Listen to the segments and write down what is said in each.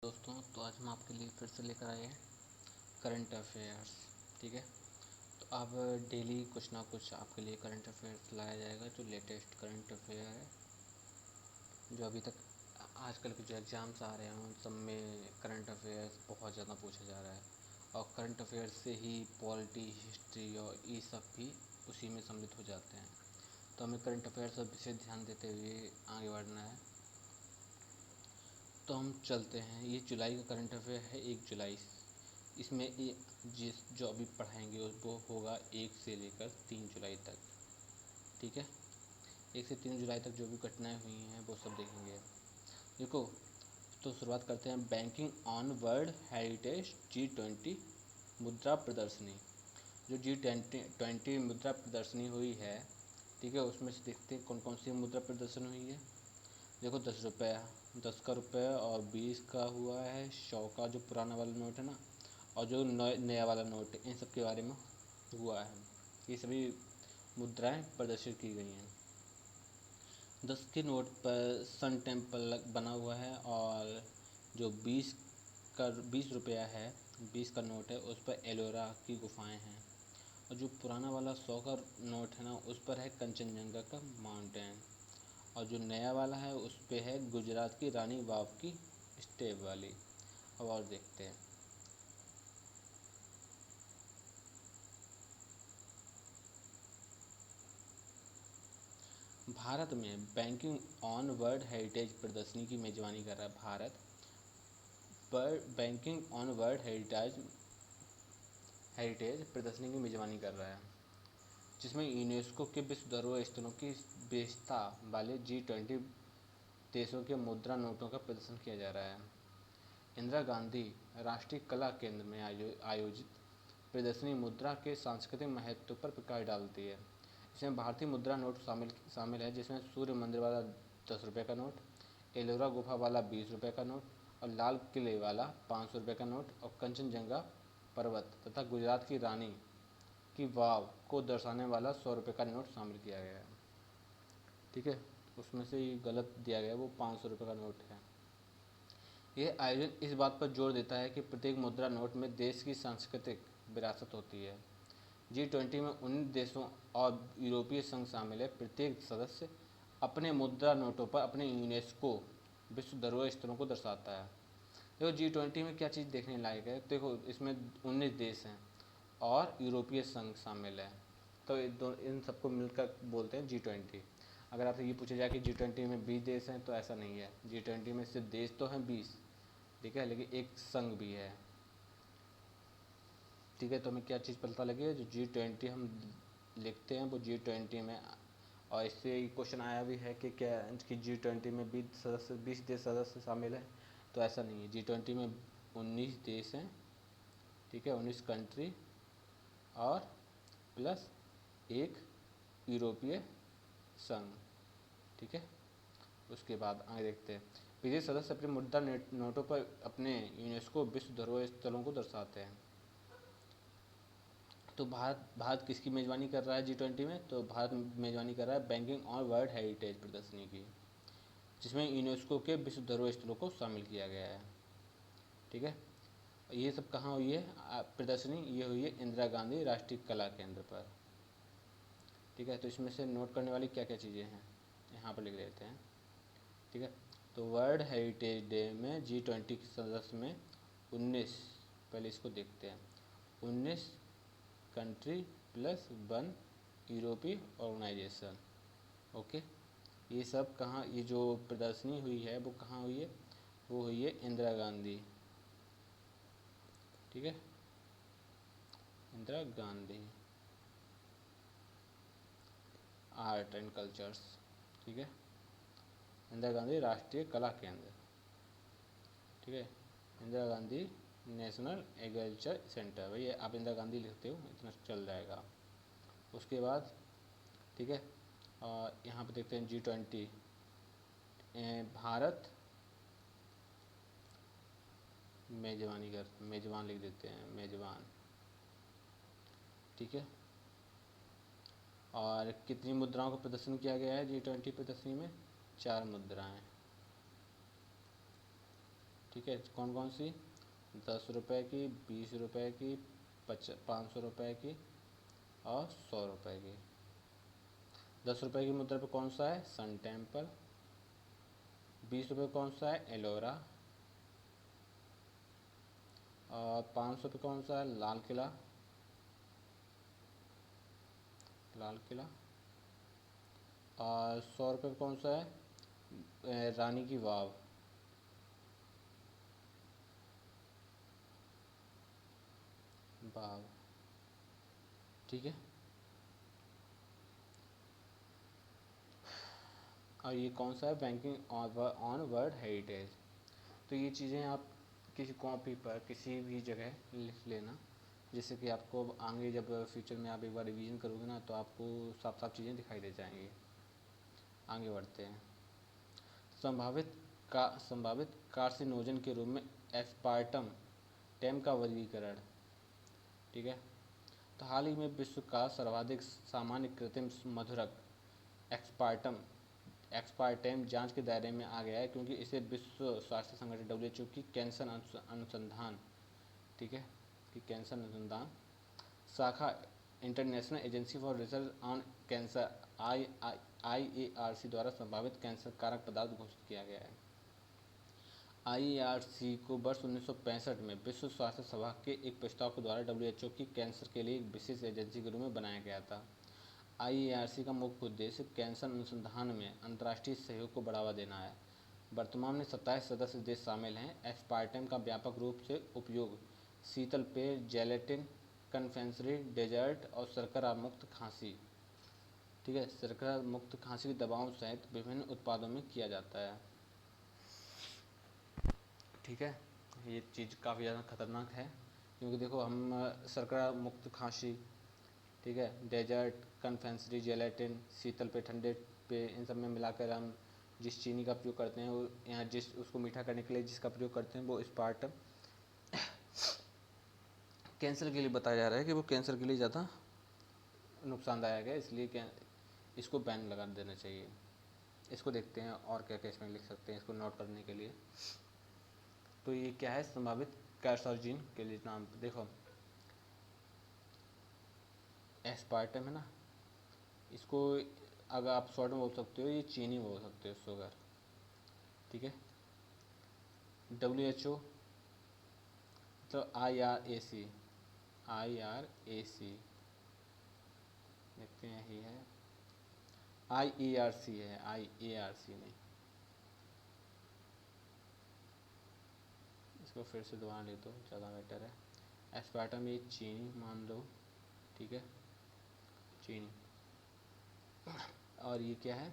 दोस्तों, तो आज हम आपके लिए फिर से लेकर आए हैं करंट अफेयर्स। ठीक है, तो अब डेली कुछ ना कुछ आपके लिए करंट अफेयर्स लाया जाएगा। जो लेटेस्ट करंट अफेयर है, जो अभी तक आजकल के जो एग्ज़ाम्स आ रहे हैं उन सब में करंट अफेयर्स बहुत ज़्यादा पूछा जा रहा है। और करंट अफेयर्स से ही पॉलिटी, हिस्ट्री और ये सब भी उसी में सम्मिलित हो जाते हैं। तो हमें करंट अफेयर्स पर विशेष ध्यान देते हुए आगे बढ़ना है। तो हम चलते हैं। ये जुलाई का करंट अफेयर है, 1 जुलाई। इसमें जो अभी पढ़ाएंगे वो होगा 1 से लेकर 3 जुलाई तक। ठीक है, 1 से 3 जुलाई तक जो भी घटनाएं हुई हैं वो सब देखेंगे। देखो, तो शुरुआत करते हैं। Banking on world heritage G20 मुद्रा प्रदर्शनी। जो G20 मुद्रा प्रदर्शनी हुई है, ठीक है, उसमें से देखते हैं कौन कौन सी मुद्रा प्रदर्शन हुई है। देखो, 10 रुपया, 10 का रुपया और 20 का हुआ है, 100 का जो पुराना वाला नोट है ना, और जो नया वाला नोट है, इन सब के बारे में हुआ है। ये सभी मुद्राएं प्रदर्शित की गई हैं। 10 के नोट पर सन टेम्पल बना हुआ है, और जो 20 रुपया है, 20 का नोट है, उस पर एलोरा की गुफाएं हैं। और जो पुराना वाला 100 का नोट है ना, उस पर है कंचनजंगा का माउंटेन। और जो नया वाला है उस पे है गुजरात की रानी वाव की स्टेप वाली। अब और देखते हैं। भारत में बैंकिंग ऑन वर्ल्ड हेरिटेज प्रदर्शनी की मेजबानी कर रहा है। Bharat banking on world heritage प्रदर्शनी की मेजबानी कर रहा है, जिसमें यूनेस्को के विश्व धरोहर स्थलों की विशेषता वाले G20 देशों के मुद्रा नोटों का प्रदर्शन किया जा रहा है। इंदिरा गांधी राष्ट्रीय कला केंद्र में आयोजित प्रदर्शनी मुद्रा के सांस्कृतिक महत्व पर प्रकाश डालती है। इसमें भारतीय मुद्रा नोट शामिल है, जिसमें सूर्य मंदिर वाला 10 रुपये का नोट, एलोरा गुफा वाला 20 रुपये का नोट, और लाल किले वाला 500 रुपये का नोट, और कंचनजंगा पर्वत तथा गुजरात की रानी की वाव को दर्शाने वाला 100 रुपये का नोट शामिल किया गया है। ठीक है, उसमें से ये गलत दिया गया है, वो 500 रुपये का नोट है। यह आयोजन इस बात पर जोर देता है कि प्रत्येक मुद्रा नोट में देश की सांस्कृतिक विरासत होती है। G20 में 19 देशों और यूरोपीय संघ शामिल है। प्रत्येक सदस्य अपने मुद्रा नोटों पर अपने यूनेस्को विश्व धरोहर स्थलों को दर्शाता है। देखो, G20 में क्या चीज़ देखने लायक है। देखो, इसमें 19 देश हैं और यूरोपीय संघ शामिल है, तो इन सबको मिलकर बोलते हैं G20। अगर आपसे ये पूछा जाए कि G20 में 20 देश हैं, तो ऐसा नहीं है। G20 में सिर्फ देश तो हैं 20, ठीक है, लेकिन एक संघ भी है। ठीक है, तो हमें क्या चीज़ पता लगी, जो G20 हम लिखते हैं वो G20 में। और इससे क्वेश्चन आया भी है कि क्या कि G20 में 20 देश सदस्य शामिल हैं, तो ऐसा नहीं है। G20 में 19 देश हैं, ठीक है, 19 कंट्री, और प्लस एक यूरोपीय संघ। ठीक है, उसके बाद आगे देखते हैं। विदेश सदस्य अपने मुद्रा नोटों पर अपने यूनेस्को विश्व धरोहर स्थलों को दर्शाते हैं। तो भारत किसकी मेज़बानी कर रहा है G20 में? तो भारत मेज़बानी कर रहा है बैंकिंग ऑन वर्ल्ड हेरिटेज प्रदर्शनी की, जिसमें यूनेस्को के विश्व धरोहर स्थलों को शामिल किया गया है। ठीक है, ये सब कहाँ हुई है प्रदर्शनी? ये हुई है इंदिरा गांधी राष्ट्रीय कला केंद्र पर। ठीक है, तो इसमें से नोट करने वाली क्या क्या चीज़ें हैं यहाँ पर लिख लेते हैं। ठीक है, तो वर्ल्ड हेरिटेज डे में G20 के सदस्य में 19, पहले इसको देखते हैं, 19 कंट्री प्लस 1 यूरोपीय ऑर्गेनाइजेशन। ओके, ये सब कहाँ, ये जो प्रदर्शनी हुई है वो कहाँ हुई है? वो हुई है इंदिरा गांधी। ठीक है, Indira Gandhi art and cultures. ठीक है, इंदिरा गांधी राष्ट्रीय कला केंद्र। ठीक है, Indira Gandhi national agriculture centre. भैया आप इंदिरा गांधी लिखते हो, इतना चल जाएगा। उसके बाद ठीक है, यहाँ पे देखते हैं G20 भारत मेजबान लिख देते हैं, मेजबान। ठीक है, और कितनी मुद्राओं का प्रदर्शन किया गया है G20 प्रदर्शनी में? 4 मुद्राएं। ठीक ठीक है, कौन कौन सी? 10 रुपये की, 20 रुपये की, 500 रुपये की और 100 रुपये की। 10 रुपये की मुद्रा पे कौन सा है? Sun temple. 20 रुपये कौन सा है? एलोरा। और 500 पे कौन सा है? लाल किला। लाल किला। और 100 रुपये पे कौन सा है? रानी की वाव। वाव, ठीक है। और ये कौन सा है? Banking on world heritage. तो ये चीज़ें आप किसी कॉपी पर किसी भी जगह लिख लेना, जिससे कि आपको आगे जब फ्यूचर में आप एक बार रिवीजन करोगे ना, तो आपको साफ साफ चीज़ें दिखाई दे जाएंगी। आगे बढ़ते हैं। संभावित कार्सिनोजन के रूप में एस्पार्टम टेम का वर्गीकरण, ठीक है। तो हाल ही में विश्व का सर्वाधिक सामान्य कृत्रिम मधुरक एक्सपार्टेम जांच के दायरे में आ गया है, क्योंकि इसे विश्व स्वास्थ्य संगठन WHO की कैंसर अनुसंधान, ठीक है, कि कैंसर अनुसंधान शाखा international agency for research on cancer IARC द्वारा संभावित कैंसर कारक पदार्थ घोषित किया गया है। IARC को वर्ष 1965 में विश्व स्वास्थ्य सभा के एक प्रस्ताव के द्वारा WHO की कैंसर के लिए एक विशेष एजेंसी के रूप में बनाया गया था। IARC का मुख्य उद्देश्य कैंसर अनुसंधान में अंतर्राष्ट्रीय सहयोग को बढ़ावा देना है। वर्तमान में 27 सदस्य देश शामिल हैं। एस्पार्टम का व्यापक रूप से उपयोग शीतल पेय, जेलेटिन, कन्फेक्शनरी, डेजर्ट और शर्करा मुक्त खांसी, ठीक है, शर्करा मुक्त खांसी की दवाओं सहित विभिन्न उत्पादों में किया जाता है, ठीक है। ये चीज़ काफ़ी ज़्यादा खतरनाक है, क्योंकि देखो हम शर्करा मुक्त खांसी, ठीक है, डेजर्ट, कन्फेक्शनरी, जेलेटिन, शीतल पे, ठंडे पे, इन सब में मिलाकर हम जिस चीनी का प्रयोग करते हैं, वो यहाँ जिस उसको मीठा करने के लिए जिसका प्रयोग करते हैं, वो एस्पार्टम कैंसर के लिए बताया जा रहा है कि वो कैंसर के लिए ज़्यादा नुकसानदायक है, इसलिए इसको बैन लगा देना चाहिए। इसको देखते हैं और क्या क्या इसमें लिख सकते हैं इसको नोट करने के लिए। तो ये क्या है? संभावित कैंसरजीन के लिए नाम देखो, एस्पार्टम है ना, इसको अगर आप शॉर्ट में बोल सकते हो, ये चीनी बोल सकते हो, शुगर, ठीक है। WHO तो IRAC देखते हैं, यही है, IARC है, IARC नहीं, इसको फिर से दोबारा ले दो, ज़्यादा बेटर है। एस्पार्टम ये चीनी मान लो, ठीक है, चीनी। और ये क्या है?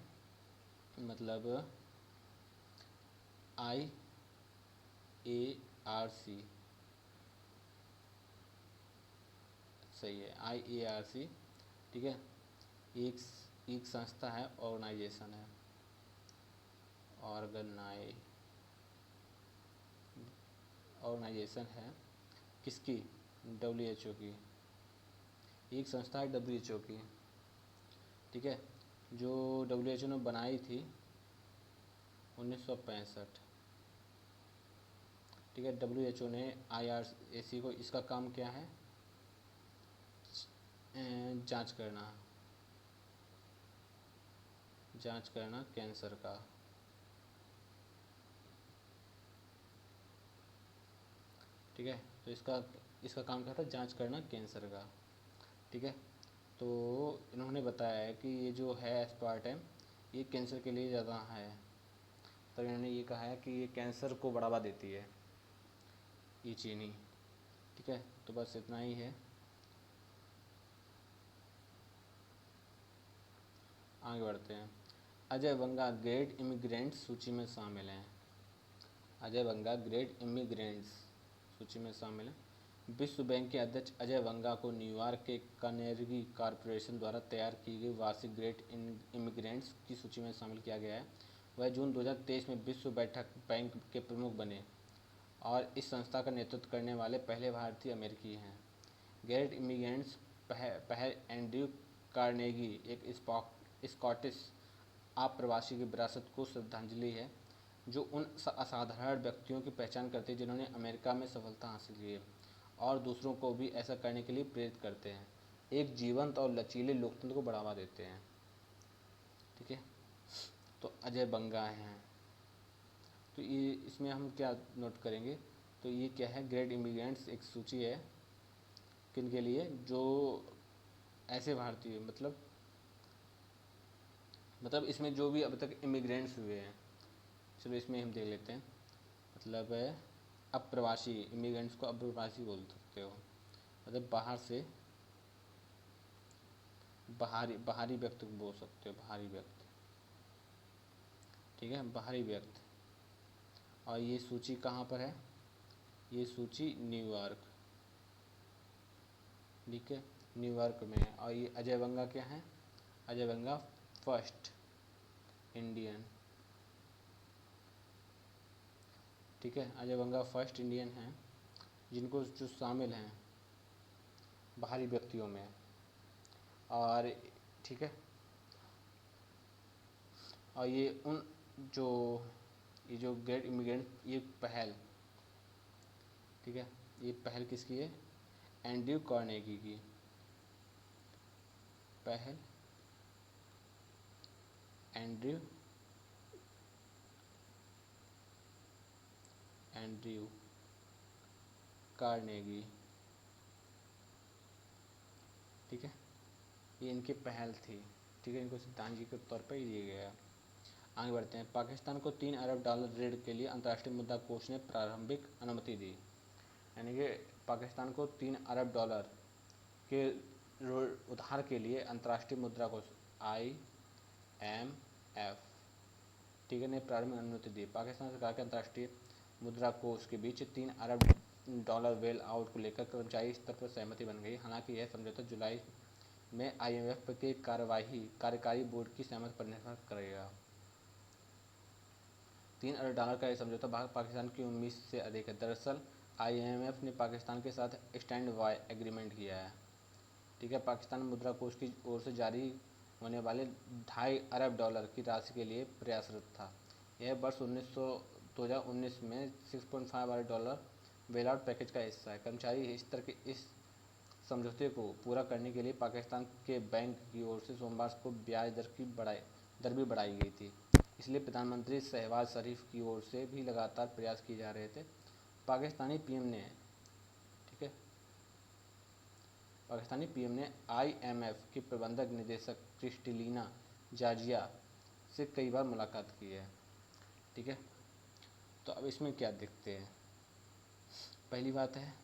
मतलब IARC, सही है, IARC, ठीक है। एक संस्था है, ऑर्गेनाइजेशन है, ऑर्गेनाइजेशन है किसकी? WHO की। एक संस्था है WHO की, ठीक है, जो WHO ने बनाई थी 1965, ठीक है। WHO ने IRAC को, इसका काम क्या है? जांच करना कैंसर का, ठीक है। तो इसका काम क्या था? जांच करना कैंसर का, ठीक है। तो इन्होंने बताया है कि ये जो है एस्पार्टम, ये कैंसर के लिए ज़्यादा है। तो इन्होंने ये कहा है कि ये कैंसर को बढ़ावा देती है, ये चीनी, ठीक है। तो बस इतना ही है। आगे बढ़ते हैं। अजय बंगा ग्रेट इमिग्रेंट्स सूची में शामिल हैं। अजय बंगा ग्रेट इमिग्रेंट्स सूची में शामिल हैं। विश्व बैंक के अध्यक्ष अजय बंगा को न्यूयॉर्क के कार्नेगी कॉरपोरेशन द्वारा तैयार की गई वार्षिक ग्रेट इमिग्रेंट्स की सूची में शामिल किया गया है। वह जून 2023 में विश्व बैंक के प्रमुख बने और इस संस्था का नेतृत्व करने वाले पहले भारतीय अमेरिकी हैं। ग्रेट इमिग्रेंट्स पहल एंड्रयू कार्नेगी, एक स्कॉटिश आप्रवासी की विरासत को श्रद्धांजलि है। जो उन असाधारण व्यक्तियों की पहचान करती है जिन्होंने अमेरिका में सफलता हासिल की है और दूसरों को भी ऐसा करने के लिए प्रेरित करते हैं, एक जीवंत और लचीले लोकतंत्र को बढ़ावा देते हैं। ठीक है, तो अजय बंगा हैं। तो ये इसमें हम क्या नोट करेंगे, तो ये क्या है, ग्रेट इमिग्रेंट्स एक सूची है किन के लिए, जो ऐसे भारतीय मतलब इसमें जो भी अब तक इमिग्रेंट्स हुए हैं, चलो इसमें हम देख लेते हैं। मतलब अप्रवासी इमिग्रेंट्स को अप्रवासी बोल सकते हो, मतलब बाहर से बाहरी व्यक्ति बोल सकते हो, बाहरी व्यक्ति। ठीक है, बाहरी व्यक्ति। और ये सूची कहाँ पर है, ये सूची न्यूयॉर्क, ठीक है, न्यूयॉर्क में है। और ये अजय बंगा क्या है, अजय बंगा फर्स्ट इंडियन। ठीक है, अजय बंगा फर्स्ट इंडियन हैं जिनको जो शामिल हैं बाहरी व्यक्तियों में। और ठीक है, और ये उन जो ये जो ग्रेट इमिग्रेंट ये पहल, ठीक है, ये पहल किसकी है, एंड्रयू कार्नेगी की पहल, एंड्रयू कार्नेगी। ठीक है, ये इनकी पहल थी। ठीक है, इनको श्रद्धांजलि के तौर पर ही दिया गया। आगे बढ़ते हैं। पाकिस्तान को $3 अरब ऋण के लिए अंतर्राष्ट्रीय मुद्रा कोष ने प्रारंभिक अनुमति दी। यानी कि पाकिस्तान को $3 अरब के उधार के लिए अंतर्राष्ट्रीय मुद्रा कोष IMF, ठीक है, ने प्रारंभिक अनुमति दी। पाकिस्तान सरकार के अंतर्राष्ट्रीय मुद्रा कोष के बीच $3 अरब बेल आउट को लेकर कर्मचारी स्तर पर सहमति बन गई। हालांकि यह समझौता जुलाई में IMF के कार्यकारी बोर्ड की सहमति पर निर्भर करेगा। $3 अरब का यह समझौता पाकिस्तान की उम्मीद से अधिक है। दरअसल IMF ने पाकिस्तान के साथ स्टैंड बाय एग्रीमेंट किया है। ठीक है, पाकिस्तान मुद्रा कोष की ओर से जारी होने वाले $2.5 अरब की राशि के लिए प्रयासरत था। यह वर्ष 2019 में $6.5 बेल आउट पैकेज का हिस्सा है। कर्मचारी स्तर के इस समझौते को पूरा करने के लिए पाकिस्तान के बैंक की ओर से सोमवार को ब्याज दर भी बढ़ाई गई थी। इसलिए प्रधानमंत्री शहबाज शरीफ की ओर से भी लगातार प्रयास किए जा रहे थे। पाकिस्तानी पीएम ने IMF की प्रबंधक निदेशक क्रिस्टलिना जॉर्जिया से कई बार मुलाकात की है। ठीक है, तो अब इसमें क्या देखते हैं। पहली बात है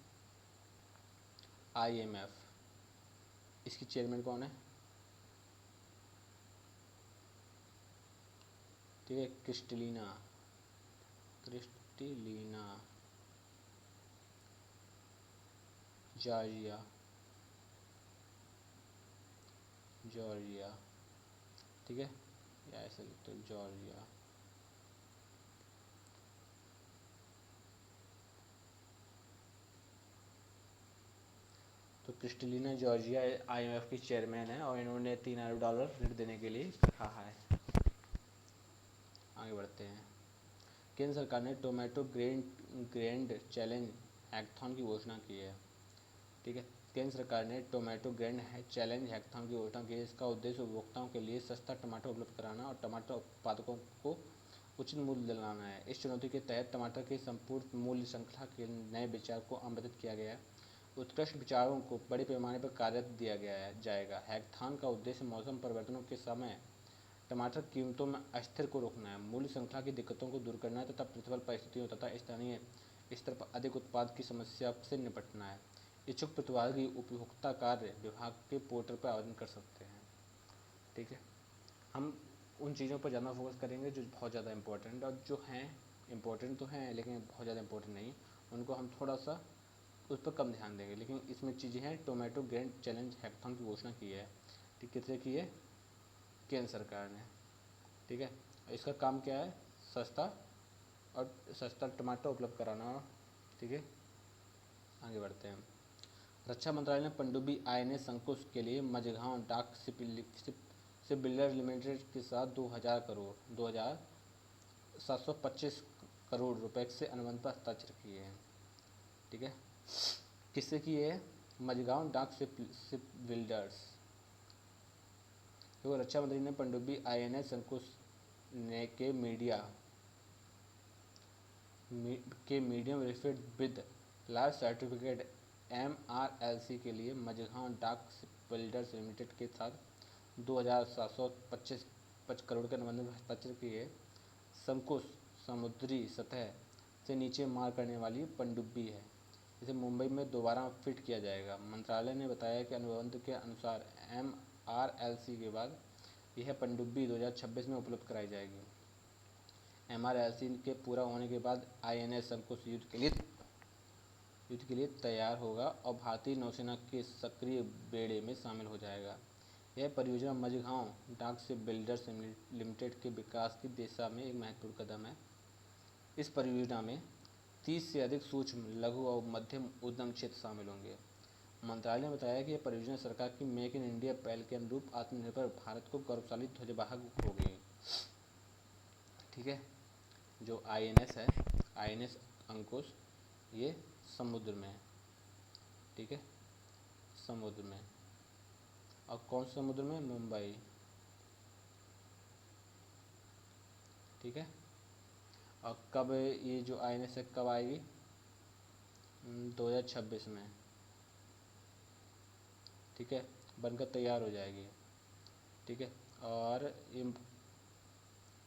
IMF, इसकी चेयरमैन कौन है, ठीक है, क्रिस्टलिना जॉर्जिया, ठीक है, या ऐसे लिखते हो जॉर्जिया। तो क्रिस्टलिना जॉर्जिया IMF की चेयरमैन है और इन्होंने $3 अरब ऋण देने के लिए कहा है। आगे बढ़ते हैं। केंद्र सरकार ने टोमेटो ग्रैंड चैलेंज हैकाथॉन की घोषणा की है। ठीक है, केंद्र सरकार ने टोमेटो ग्रैंड चैलेंज हैकाथॉन की घोषणा की है। इसका उद्देश्य उपभोक्ताओं के लिए सस्ता टमाटर उपलब्ध कराना और टमाटर उत्पादकों को उचित मूल्य दिलाना है। इस चुनौती के तहत टमाटर की संपूर्ण मूल्य श्रृंखला के नए विचार को आमंत्रित किया गया है। उत्कृष्ट विचारों को बड़े पैमाने पर कार्यरत दिया जाएगा। हैकाथॉन का उद्देश्य मौसम परिवर्तनों के समय टमाटर कीमतों में अस्थिर को रोकना है, मूल्य श्रृंखला की दिक्कतों को दूर करना है तथा प्रतिफल परिस्थितियों तथा स्थानीय स्तर पर अधिक उत्पाद की समस्या से निपटना है। इच्छुक प्रतिभागी उपभोक्ता कार्य विभाग के पोर्टल पर आवेदन कर सकते हैं। ठीक है, हम उन चीज़ों पर ज़्यादा फोकस करेंगे जो बहुत ज़्यादा इम्पोर्टेंट और जो हैं इम्पोर्टेंट तो हैं लेकिन बहुत ज़्यादा इम्पोर्टेंट नहीं, उनको हम थोड़ा सा उस पर कम ध्यान देंगे। लेकिन इसमें चीज़ें हैं, टोमेटो ग्रैंड चैलेंज हैकाथॉन की घोषणा की है। ठीक, किसने की है, केंद्र सरकार ने। ठीक है, इसका काम क्या है, सस्ता टमाटर उपलब्ध कराना। ठीक है, आगे बढ़ते हैं। रक्षा मंत्रालय ने पनडुब्बी INS अंकुश के लिए मझगांव डाक शिप बिल्डर्स लिमिटेड के साथ 2000 725 करोड़ रुपए से अनुबंध पर हस्ताक्षर किए हैं। ठीक है, किससे किए हैं? मझगांव डाक शिप बिल्डर्स। तो रक्षा मंत्री ने पनडुब्बी INS अंकुश ने के medium refit with large certificate MRLC के लिए मझगांव डाक शिप बिल्डर्स लिमिटेड के साथ 2,725 करोड़ के अनुबंध में हस्ताक्षर किए। शंकुश समुद्री सतह से नीचे मार करने वाली पनडुब्बी है, इसे मुंबई में दोबारा फिट किया जाएगा। मंत्रालय ने बताया कि अनुबंध के अनुसार MRLC के बाद यह पनडुब्बी 2026 में उपलब्ध कराई जाएगी। MRLC के पूरा होने के बाद INS अंकुश युद्ध के लिए तैयार होगा और भारतीय नौसेना के सक्रिय बेड़े में शामिल हो जाएगा। यह परियोजना मझगांव डाक शिप बिल्डर्स लिमिटेड के विकास की दिशा में एक महत्वपूर्ण कदम है। इस परियोजना में 30 से अधिक सूक्ष्म, लघु और मध्यम उद्यम क्षेत्र शामिल होंगे। मंत्रालय ने बताया कि यह परियोजना सरकार की मेक इन इंडिया पहल के अनुरूप आत्मनिर्भर भारत को गौरवशाली ध्वजवाहक होगी। ठीक है, जो INS है, INS अंकुश, ये समुद्र में है। ठीक है, समुद्र में, और कौन से समुद्र में? मुंबई। ठीक है, और कब ये जो INS है कब आएगी? 2026 में। ठीक है, बनकर तैयार हो जाएगी। ठीक है, और ये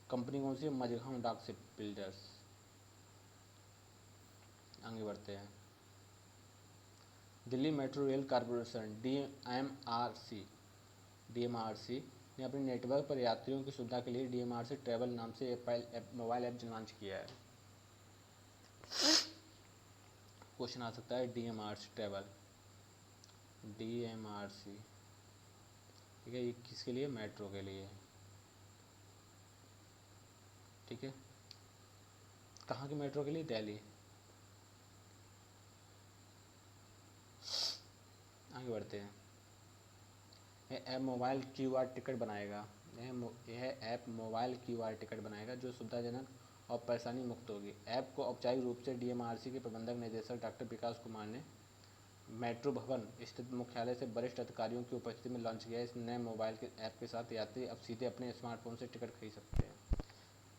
कंपनी कौन सी है? मझगांव डाक शिप बिल्डर्स। आगे बढ़ते हैं। Delhi metro rail corporation DMRC ने अपने नेटवर्क पर यात्रियों की सुविधा के लिए DMRC ट्रैवल नाम से मोबाइल ऐप लॉन्च किया है। क्वेश्चन आ सकता है DMRC ट्रैवल, DMRC। ठीक है, ये किसके लिए? मेट्रो के लिए। ठीक है, कहाँ की मेट्रो के लिए? दिल्ली। आगे बढ़ते हैं। यह ऐप मोबाइल QR टिकट बनाएगा। यह ऐप मोबाइल QR टिकट बनाएगा जो सुविधाजनक और परेशानी मुक्त होगी। ऐप को औपचारिक रूप से DMRC के प्रबंधक निदेशक डॉक्टर विकास कुमार ने मेट्रो भवन स्थित मुख्यालय से वरिष्ठ अधिकारियों की उपस्थिति में लॉन्च किया। इस नए मोबाइल के ऐप के साथ यात्री अब सीधे अपने स्मार्टफोन से टिकट खरीद सकते हैं,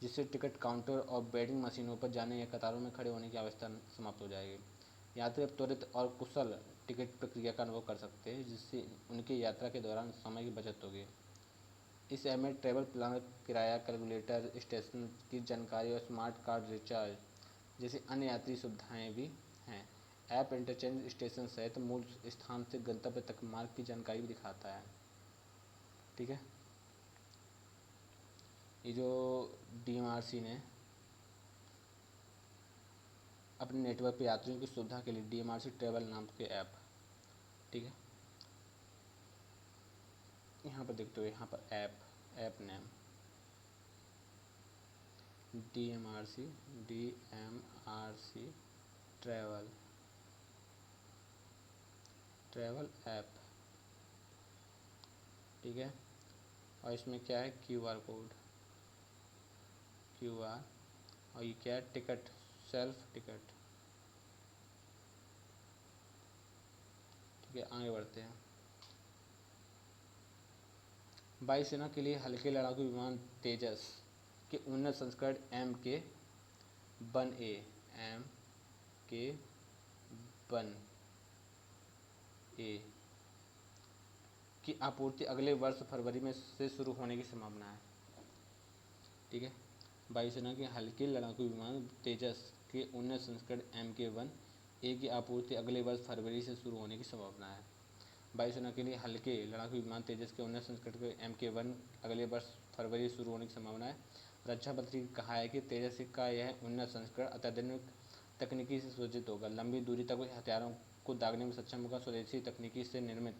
जिससे टिकट काउंटर और वेंडिंग मशीनों पर जाने या कतारों में खड़े होने की आवश्यकता समाप्त हो जाएगी। यात्री अब त्वरित और कुशल टिकट प्रक्रिया का अनुभव कर सकते हैं, जिससे उनकी यात्रा के दौरान समय की बचत होगी। इस ऐप में ट्रैवल प्लानर, किराया कैलकुलेटर, स्टेशन की जानकारी और स्मार्ट कार्ड रिचार्ज जैसी अन्य यात्री सुविधाएं भी हैं। ऐप इंटरचेंज स्टेशन सहित मूल स्थान से गंतव्य तक मार्ग की जानकारी भी दिखाता है। ठीक है, ये जो DMRC ने अपने नेटवर्क पर यात्रियों की सुविधा के लिए DMRC ट्रैवल नाम के ऐप, ठीक है, यहाँ पर देखते हो, यहाँ पर app name DMRC travel app. ठीक है, और इसमें क्या है? QR कोड, और ये क्या है? Ticket, self ticket. ठीक है, आगे बढ़ते हैं। वायुसेना के लिए हल्के लड़ाकू विमान तेजस के उन्नत संस्करण MK-1A की आपूर्ति अगले वर्ष फरवरी में से शुरू होने की संभावना है। ठीक है, वायुसेना के हल्के लड़ाकू विमान तेजस के उन्नत संस्करण MK-1A की आपूर्ति अगले वर्ष फरवरी से शुरू होने की संभावना है। वायुसेना के लिए हल्के लड़ाकू विमान तेजस के उन्नत संस्करण MK-1 अगले वर्ष फरवरी से शुरू होने की संभावना है। रक्षा मंत्री ने कहा है कि तेजस का यह उन्नत संस्करण अत्याधुनिक तकनीकी से सुसज्जित होगा, लंबी दूरी तक हथियारों को दागने में सक्षम होगा। स्वदेशी तकनीकी से निर्मित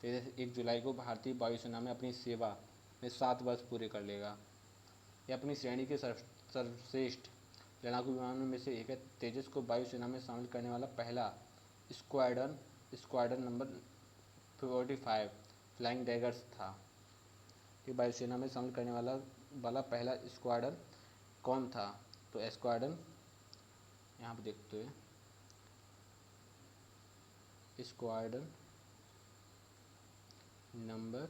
तेजस 1 जुलाई को भारतीय वायुसेना में अपनी सेवा में 7 वर्ष पूरे कर लेगा। यह अपनी श्रेणी के सर्वश्रेष्ठ लड़ाकू विमानों में से एक है। तेजस को वायुसेना में शामिल करने वाला पहला स्क्वाड्रन नंबर 45 फ्लाइंग डैगर्स था। कि वायुसेना में शामिल करने वाला पहला स्क्वाड्रन कौन था? तो स्क्वाड्रन, यहाँ पे देखते हैं, squadron number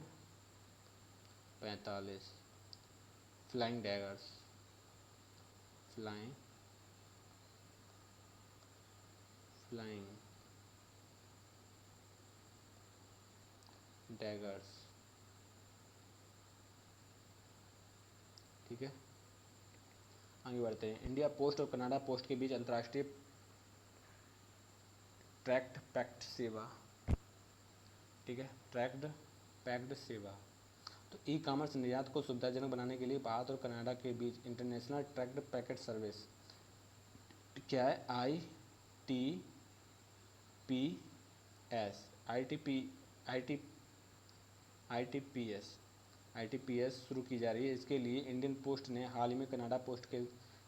45, flying daggers, flying flying daggers. ठीक है, आगे बढ़ते हैं। इंडिया पोस्ट और कनाडा पोस्ट के बीच अंतर्राष्ट्रीय ट्रैक्ट पैक्ट सेवा। ठीक है, ट्रैक्ड पैक्ड सेवा। तो ई कॉमर्स निर्यात को सुविधाजनक बनाने के लिए भारत और कनाडा के बीच इंटरनेशनल ट्रैक्ड पैकेट सर्विस, क्या है, ITPS, IT ITPS ITPS शुरू की जा रही है। इसके लिए इंडियन पोस्ट ने हाल ही में कनाडा पोस्ट के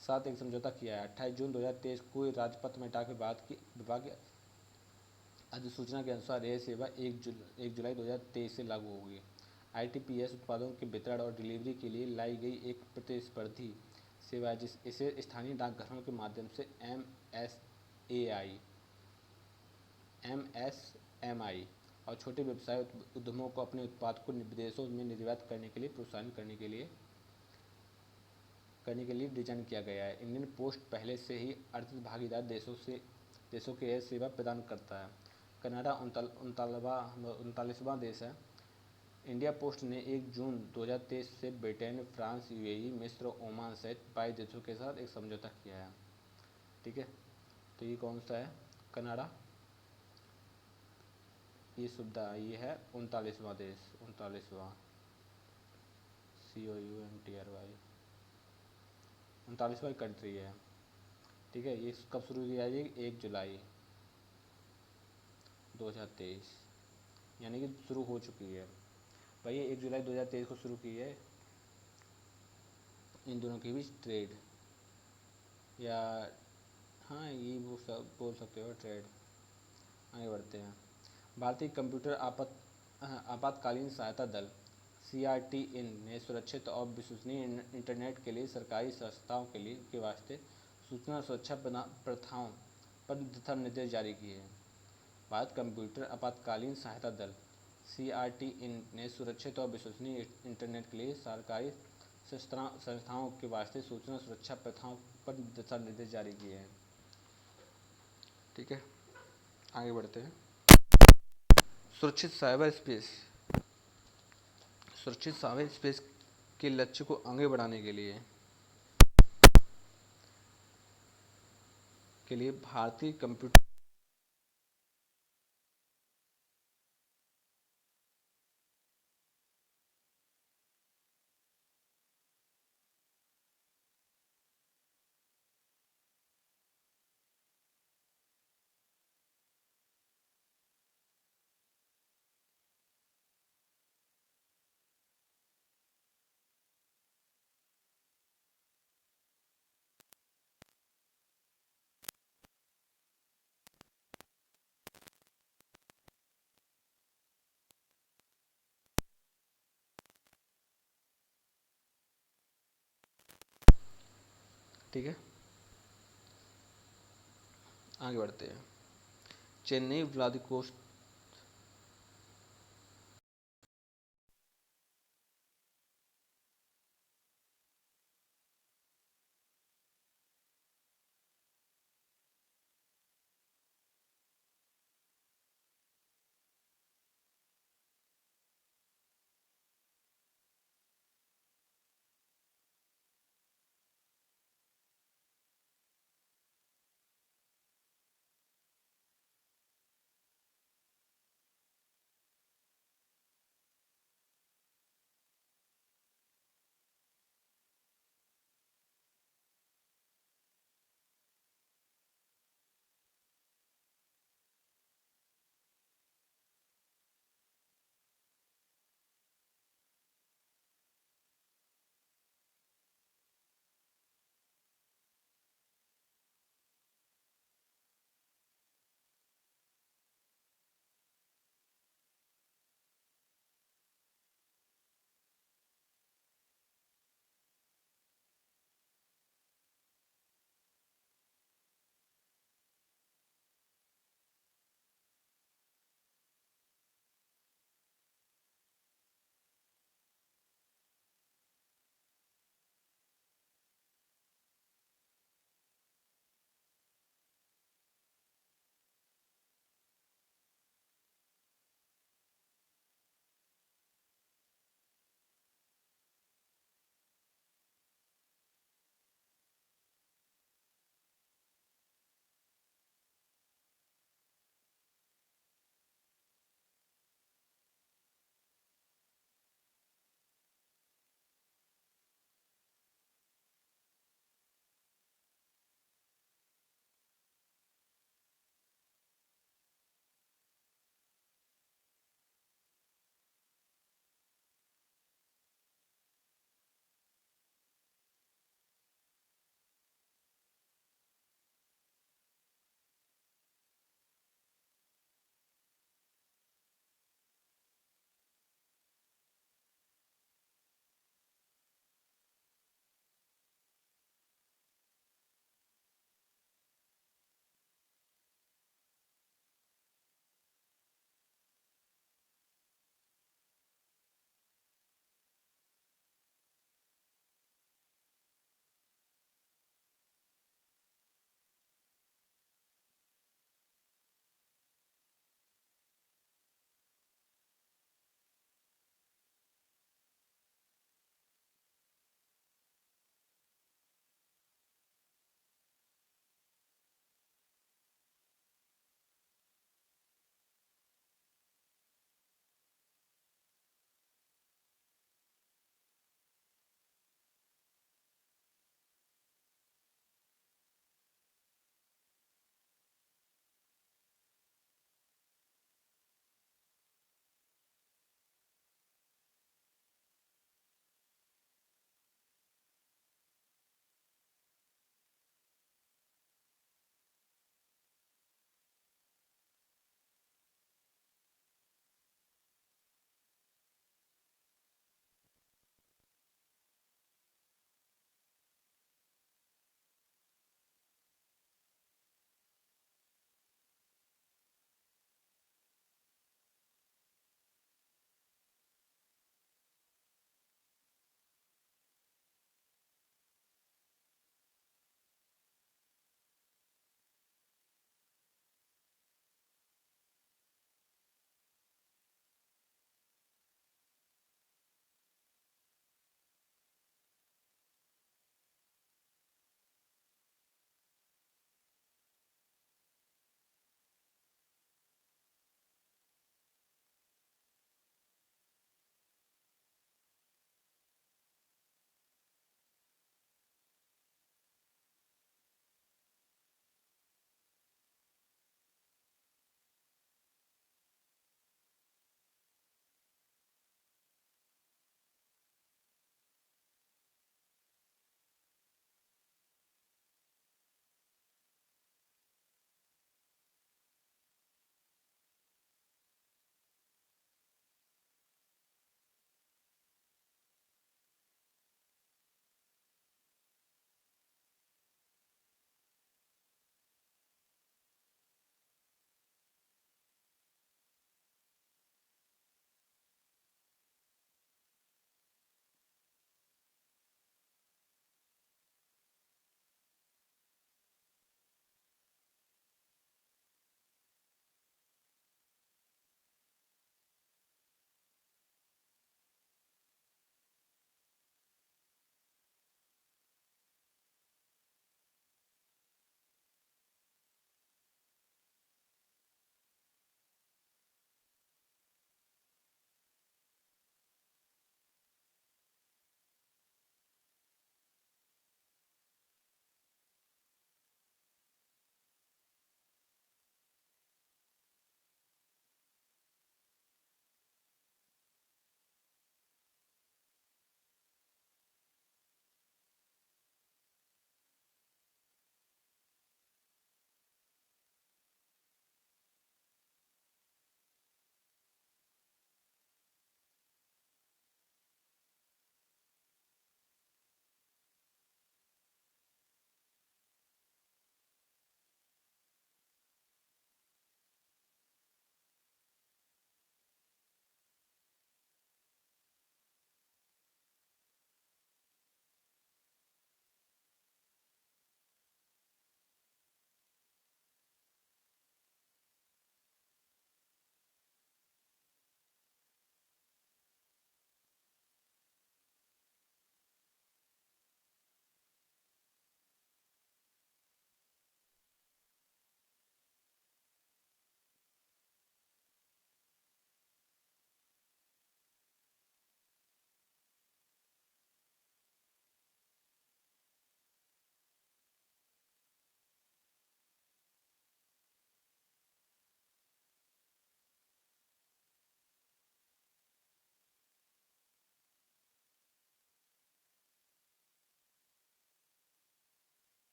साथ एक समझौता किया है। 28 जून 2023 को राजपत्र में हटा के बाद की विभाग की अधिसूचना के अनुसार यह सेवा 1 जुलाई 2023 से लागू होगी। ITPS उत्पादों के वितरण और डिलीवरी के लिए लाई गई एक प्रतिस्पर्धी सेवा है, इसे स्थानीय डाकघरों के माध्यम से MSMI और छोटे व्यवसाय उद्यमों को अपने उत्पाद को विदेशों में निर्यात करने के लिए प्रोत्साहित करने के लिए डिजाइन किया गया है। इंडियन पोस्ट पहले से ही आर्थिक भागीदार देशों के यह सेवा प्रदान करता है। कनाडा 39वां देश है। इंडिया पोस्ट ने 1 जून 2023 से ब्रिटेन, फ्रांस, UAE, मिस्र, ओमान सहित 22 देशों के साथ एक समझौता किया है। ठीक है, तो ये कौन सा है? कनाडा। ये सुविधा ये है 39वां देश, 39वां, COUNTRY, 39वां कंट्री है। ठीक है, ये कब शुरू किया जाएगी? 1 जुलाई 2023, यानी कि शुरू हो चुकी है भाई। 1 जुलाई 2023 को शुरू की है इन दोनों के बीच ट्रेड, या हाँ ये वो सब बोल सकते हो, ट्रेड। आगे बढ़ते हैं। भारतीय कंप्यूटर आपातकालीन सहायता दल CRT-इन ने सुरक्षित और विश्वसनीय इंटरनेट के लिए सरकारी संस्थाओं के वास्ते सूचना सुरक्षा प्रथाओं पर दिशा निर्देश जारी किए हैं। भारत कंप्यूटर आपातकालीन सहायता दल CRT-इन ने सुरक्षित और विश्वसनीय इंटरनेट के लिए सरकारी संस्थाओं के वास्ते सूचना सुरक्षा प्रथाओं पर दिशा निर्देश जारी किए हैं। ठीक है, आगे बढ़ते हैं। सुरक्षित साइबर स्पेस के लक्ष्य को आगे बढ़ाने के लिए भारतीय कंप्यूटर ठीक है, आगे बढ़ते हैं। चेन्नई व्लादिवोस्तोक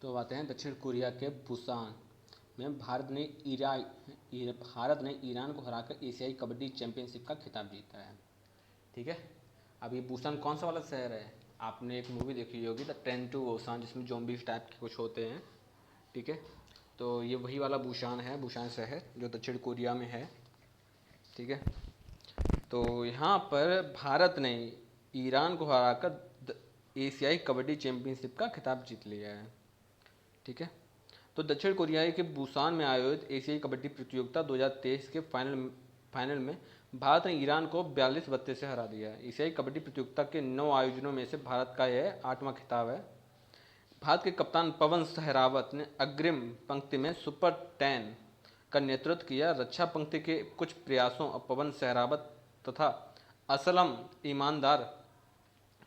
तो आते हैं दक्षिण कोरिया के बुसान में भारत ने ईरान को हराकर एशियाई कबड्डी चैंपियनशिप का खिताब जीता है। ठीक है, अब ये बुसान कौन सा वाला शहर है? आपने एक मूवी देखी होगी द ट्रेन टू बुसान, जिसमें ज़ॉम्बीज टाइप के कुछ होते हैं। ठीक है, तो ये वही वाला बुसान है, बुसान शहर जो दक्षिण कोरिया में है। ठीक है, तो यहाँ पर भारत ने ईरान को हराकर एशियाई कबड्डी चैंपियनशिप का खिताब जीत लिया है। ठीक है, तो दक्षिण कोरिया के बुसान में आयोजित एशियाई कबड्डी प्रतियोगिता 2023 के फाइनल में भारत ने ईरान को 42-32 से हरा दिया है। एशियाई कबड्डी प्रतियोगिता के 9 आयोजनों में से भारत का यह 8वां खिताब है। भारत के कप्तान पवन सहरावत ने अग्रिम पंक्ति में सुपर 10 का नेतृत्व किया। रक्षा पंक्ति के कुछ प्रयासों और पवन सहरावत तथा असलम ईमानदार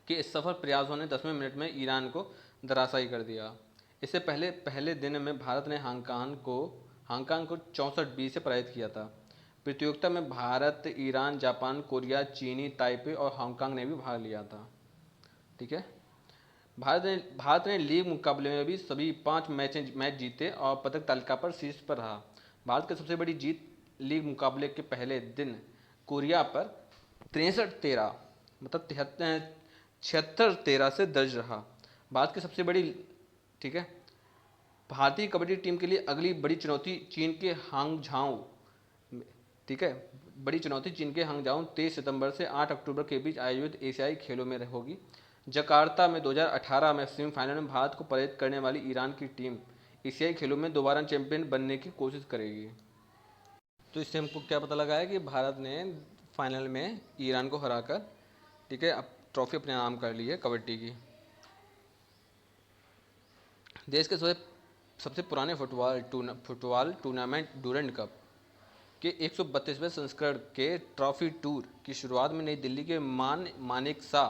के इस सफल प्रयासों ने 10वें मिनट में ईरान को धराशायी कर दिया। इससे पहले दिन में भारत ने हांगकांग को 64-20 से पराजित किया था। प्रतियोगिता में भारत, ईरान, जापान, कोरिया, चीनी, ताइपे और हांगकांग ने भी भाग लिया था। ठीक है, भारत ने लीग मुकाबले में भी सभी 5 मैच जीते और पदक तालिका पर शीर्ष पर रहा। भारत की सबसे बड़ी जीत लीग मुकाबले के पहले दिन कोरिया पर 63-13 मतलब 76-13 से दर्ज रहा। भारत की सबसे बड़ी ठीक है, भारतीय कबड्डी टीम के लिए अगली बड़ी चुनौती चीन के हांगझाओ ठीक है, बड़ी चुनौती चीन के हांगझाओ 23 सितंबर से 8 अक्टूबर के बीच आयोजित एशियाई खेलों में होगी। जकार्ता में 2018 में सेमीफाइनल में भारत को पराजित करने वाली ईरान की टीम एशियाई खेलों में दोबारा चैंपियन बनने की कोशिश करेगी। तो इससे हमको क्या पता लगा है कि भारत ने फाइनल में ईरान को हराकर ठीक है, अब ट्रॉफी अपने नाम कर ली है कबड्डी की। देश के सबसे पुराने फुटबॉल टूर्नामेंट डूरंड कप के 132वें संस्करण के ट्रॉफी टूर की शुरुआत में नई दिल्ली के मानेकशॉ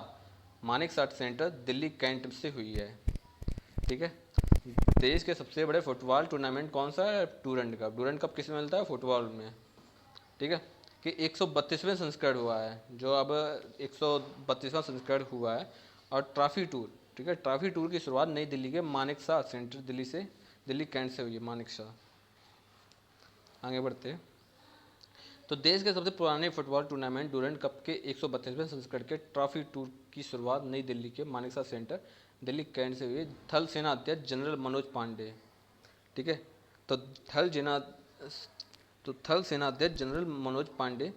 सेंटर दिल्ली कैंट से हुई है। ठीक है, देश के सबसे बड़े फुटबॉल टूर्नामेंट कौन सा है? Durand cup. डूरंड कप किस में मिलता है? फुटबॉल में। ठीक है, कि 132वें संस्करण हुआ है, जो अब 132वां संस्करण हुआ है। और ट्रॉफी टूर ठीक है, ट्रॉफी टूर की शुरुआत नई दिल्ली के मानेकशॉ सेंटर दिल्ली कैंट से हुई है। मानेकशॉ। आगे बढ़ते हैं। तो देश के सबसे पुराने फुटबॉल टूर्नामेंट डूरंड कप के 132वें संस्करण के ट्रॉफी टूर की शुरुआत नई दिल्ली के मानेकशॉ सेंटर दिल्ली कैंट से हुई। थल सेना अध्यक्ष जनरल मनोज पांडे ठीक है, तो थल सेना अध्यक्ष जनरल मनोज पांडे,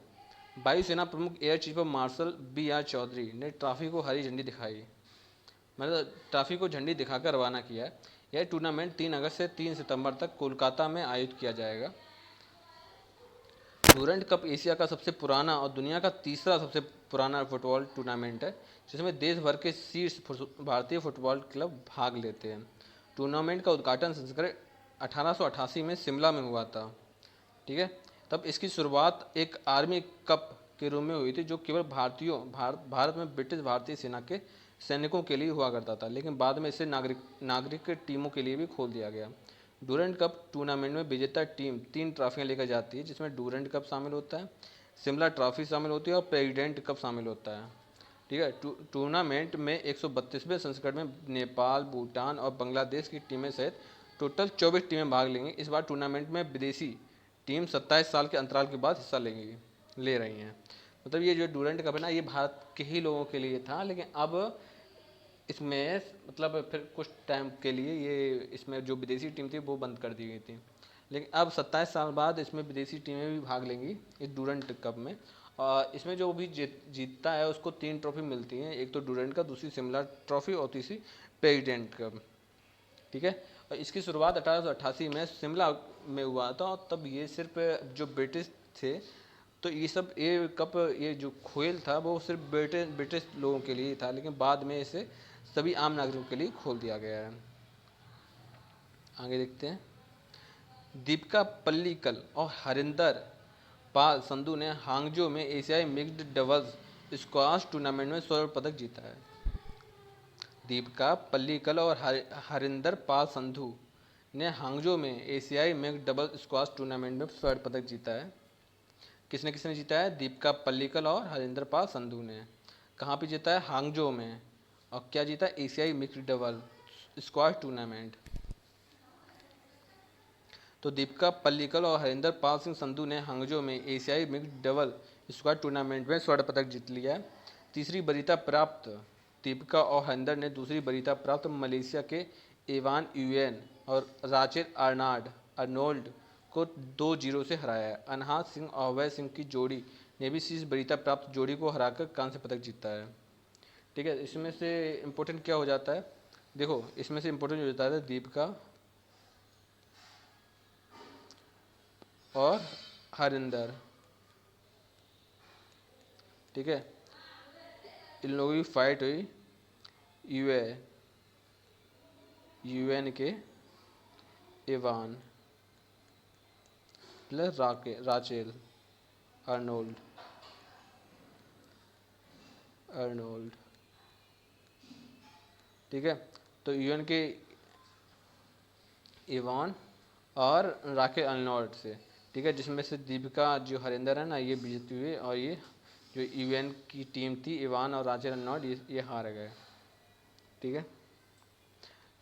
वायुसेना प्रमुख air chief of marshal BR Chaudhary ने ट्रॉफी को हरी झंडी दिखाई, मतलब ट्रॉफी को झंडी दिखाकर रवाना किया। यह टूर्नामेंट 3 अगस्त से 3 सितंबर तक कोलकाता में आयोजित किया जाएगा। डूरंड कप एशिया का सबसे पुराना और दुनिया का तीसरा सबसे पुराना फुटबॉल टूर्नामेंट है, जिसमें देश भर के शीर्ष भारतीय फुटबॉल क्लब भाग लेते हैं। टूर्नामेंट का उद्घाटन संस्करण 1888 में शिमला में हुआ था। ठीक है, तब इसकी शुरुआत एक आर्मी कप के रूप में हुई थी, जो केवल भारत में ब्रिटिश भारतीय सेना के सैनिकों के लिए हुआ करता था, लेकिन बाद में इसे नागरिक टीमों के लिए भी खोल दिया गया। डूरंड कप टूर्नामेंट में विजेता टीम 3 ट्रॉफियां लेकर जाती है, जिसमें डूरंड कप शामिल होता है, शिमला ट्रॉफी शामिल होती है और प्रेसिडेंट कप शामिल होता है। ठीक है, टूर्नामेंट में 132वें संस्करण में नेपाल, भूटान और बांग्लादेश की टीमें सहित टोटल 24 टीमें भाग लेंगी। इस बार टूर्नामेंट में विदेशी टीम 27 साल के अंतराल के बाद हिस्सा ले रही हैं। मतलब ये जो डूरंड कप है ना, ये भारत के ही लोगों के लिए था, लेकिन अब इसमें मतलब फिर कुछ टाइम के लिए ये इसमें जो विदेशी टीम थी वो बंद कर दी गई थी, लेकिन अब 27 साल बाद इसमें विदेशी टीमें भी भाग लेंगी इस डूरंड कप में। और इसमें जो भी जीतता है उसको 3 ट्रॉफी मिलती हैं, एक तो डूरंड का, दूसरी शिमला ट्रॉफी और तीसरी प्रेसिडेंट कप। ठीक है, और इसकी शुरुआत 1888 में शिमला में हुआ था, और तब ये सिर्फ जो ब्रिटिश थे, तो ये कप ये जो खेल था वो सिर्फ ब्रिटिश लोगों के लिए था, लेकिन बाद में इसे सभी आम नागरिकों के लिए खोल दिया गया है। आगे देखते हैं। दीपिका पल्लीकल और हरिंदर पाल संधू ने हांगजो में एशियाई मिक्स्ड डबल्स स्क्वाश टूर्नामेंट में स्वर्ण पदक जीता है। दीपिका पल्लीकल और हरिंदर पाल संधू ने हांगजो में एशियाई मिक्स्ड डबल स्क्वाश टूर्नामेंट में स्वर्ण पदक जीता है। किसने किसने जीता है? दीपिका पल्लीकल और हरिंदर पाल संधू ने। कहाँ पे जीता है? हांगजो में। और क्या जीता? एशियाई मिक्स्ड डबल स्क्वाश टूर्नामेंट। तो दीपिका पल्लिकल और हरिंदर पाल सिंह संधू ने हंगजो में एशियाई मिक्स्ड डबल स्क्वाड टूर्नामेंट में स्वर्ण पदक जीत लिया है। तीसरी वरीयता प्राप्त दीपिका और हरिंदर ने दूसरी वरीयता प्राप्त मलेशिया के इवान यूएन और राचेल अर्नोल्ड को 2-0 से हराया है। अनहाद सिंह और अभय सिंह की जोड़ी ने भी शीर्ष वरीयता प्राप्त जोड़ी को हराकर कांस्य पदक जीता है। ठीक है, इसमें से इम्पोर्टेंट क्या हो जाता है, देखो इसमें से इम्पोर्टेंट हो जाता है दीपिका और हरिंदर। ठीक है, इन लोगों की फाइट हुई यूएन के इवान प्लस राचेल अर्नोल्ड। ठीक है, तो यूएन के इवान और राकेल अर्नोल्ड से। ठीक है, जिसमें से दीपिका जो हरिंदर है ना ये जीती हुई, और ये जो यूएन की टीम थी इवान और राचेल अर्नोल्ड ये हार गए। ठीक है,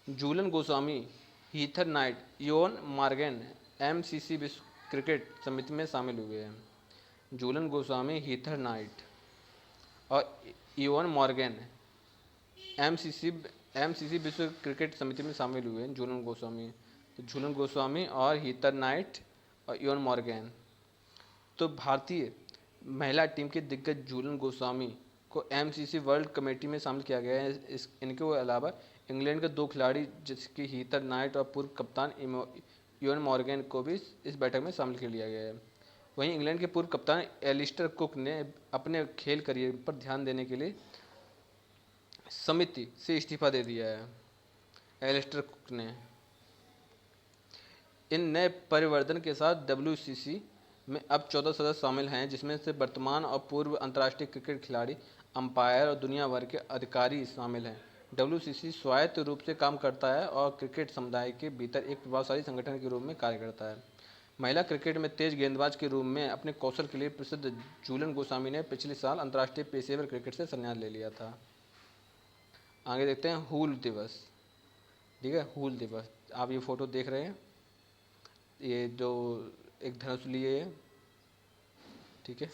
Jhulan Goswami, Heather Knight, Eoin Morgan MCC विश्व क्रिकेट समिति में शामिल हुए हैं। जूलन गोस्वामी, हीथर नाइट और इयोन मॉर्गन एमसीसी विश्व क्रिकेट समिति में शामिल हुए हैं। जूलन गोस्वामी और हीथर नाइट और इयोन मॉर्गन। तो भारतीय महिला टीम के दिग्गज जूलन गोस्वामी को एमसीसी वर्ल्ड कमेटी में शामिल किया गया है। इनके अलावा इंग्लैंड के 2 खिलाड़ी जिसके हीथर नाइट और पूर्व कप्तान इयोन मॉर्गन को भी इस बैठक में शामिल कर लिया गया है। वहीं इंग्लैंड के पूर्व कप्तान एलिस्टर कुक ने अपने खेल करियर पर ध्यान देने के लिए समिति से इस्तीफा दे दिया है। एलिस्टर कुक ने इन नए परिवर्तन के साथ WCC में अब 14 सदस्य शामिल हैं, जिसमें से वर्तमान और पूर्व अंतर्राष्ट्रीय क्रिकेट खिलाड़ी, अंपायर और दुनिया भर के अधिकारी शामिल हैं। WCC स्वायत्त रूप से काम करता है और क्रिकेट समुदाय के भीतर एक प्रभावशाली संगठन के रूप में कार्य करता है। महिला क्रिकेट में तेज गेंदबाज के रूप में अपने कौशल के लिए प्रसिद्ध जूलन गोस्वामी ने पिछले साल अंतर्राष्ट्रीय पेशेवर क्रिकेट से संन्यास ले लिया था। आगे देखते हैं हूल दिवस। ठीक है, हूल दिवस, आप ये फोटो देख रहे हैं, ये जो एक धनुष लिए है। ठीक है,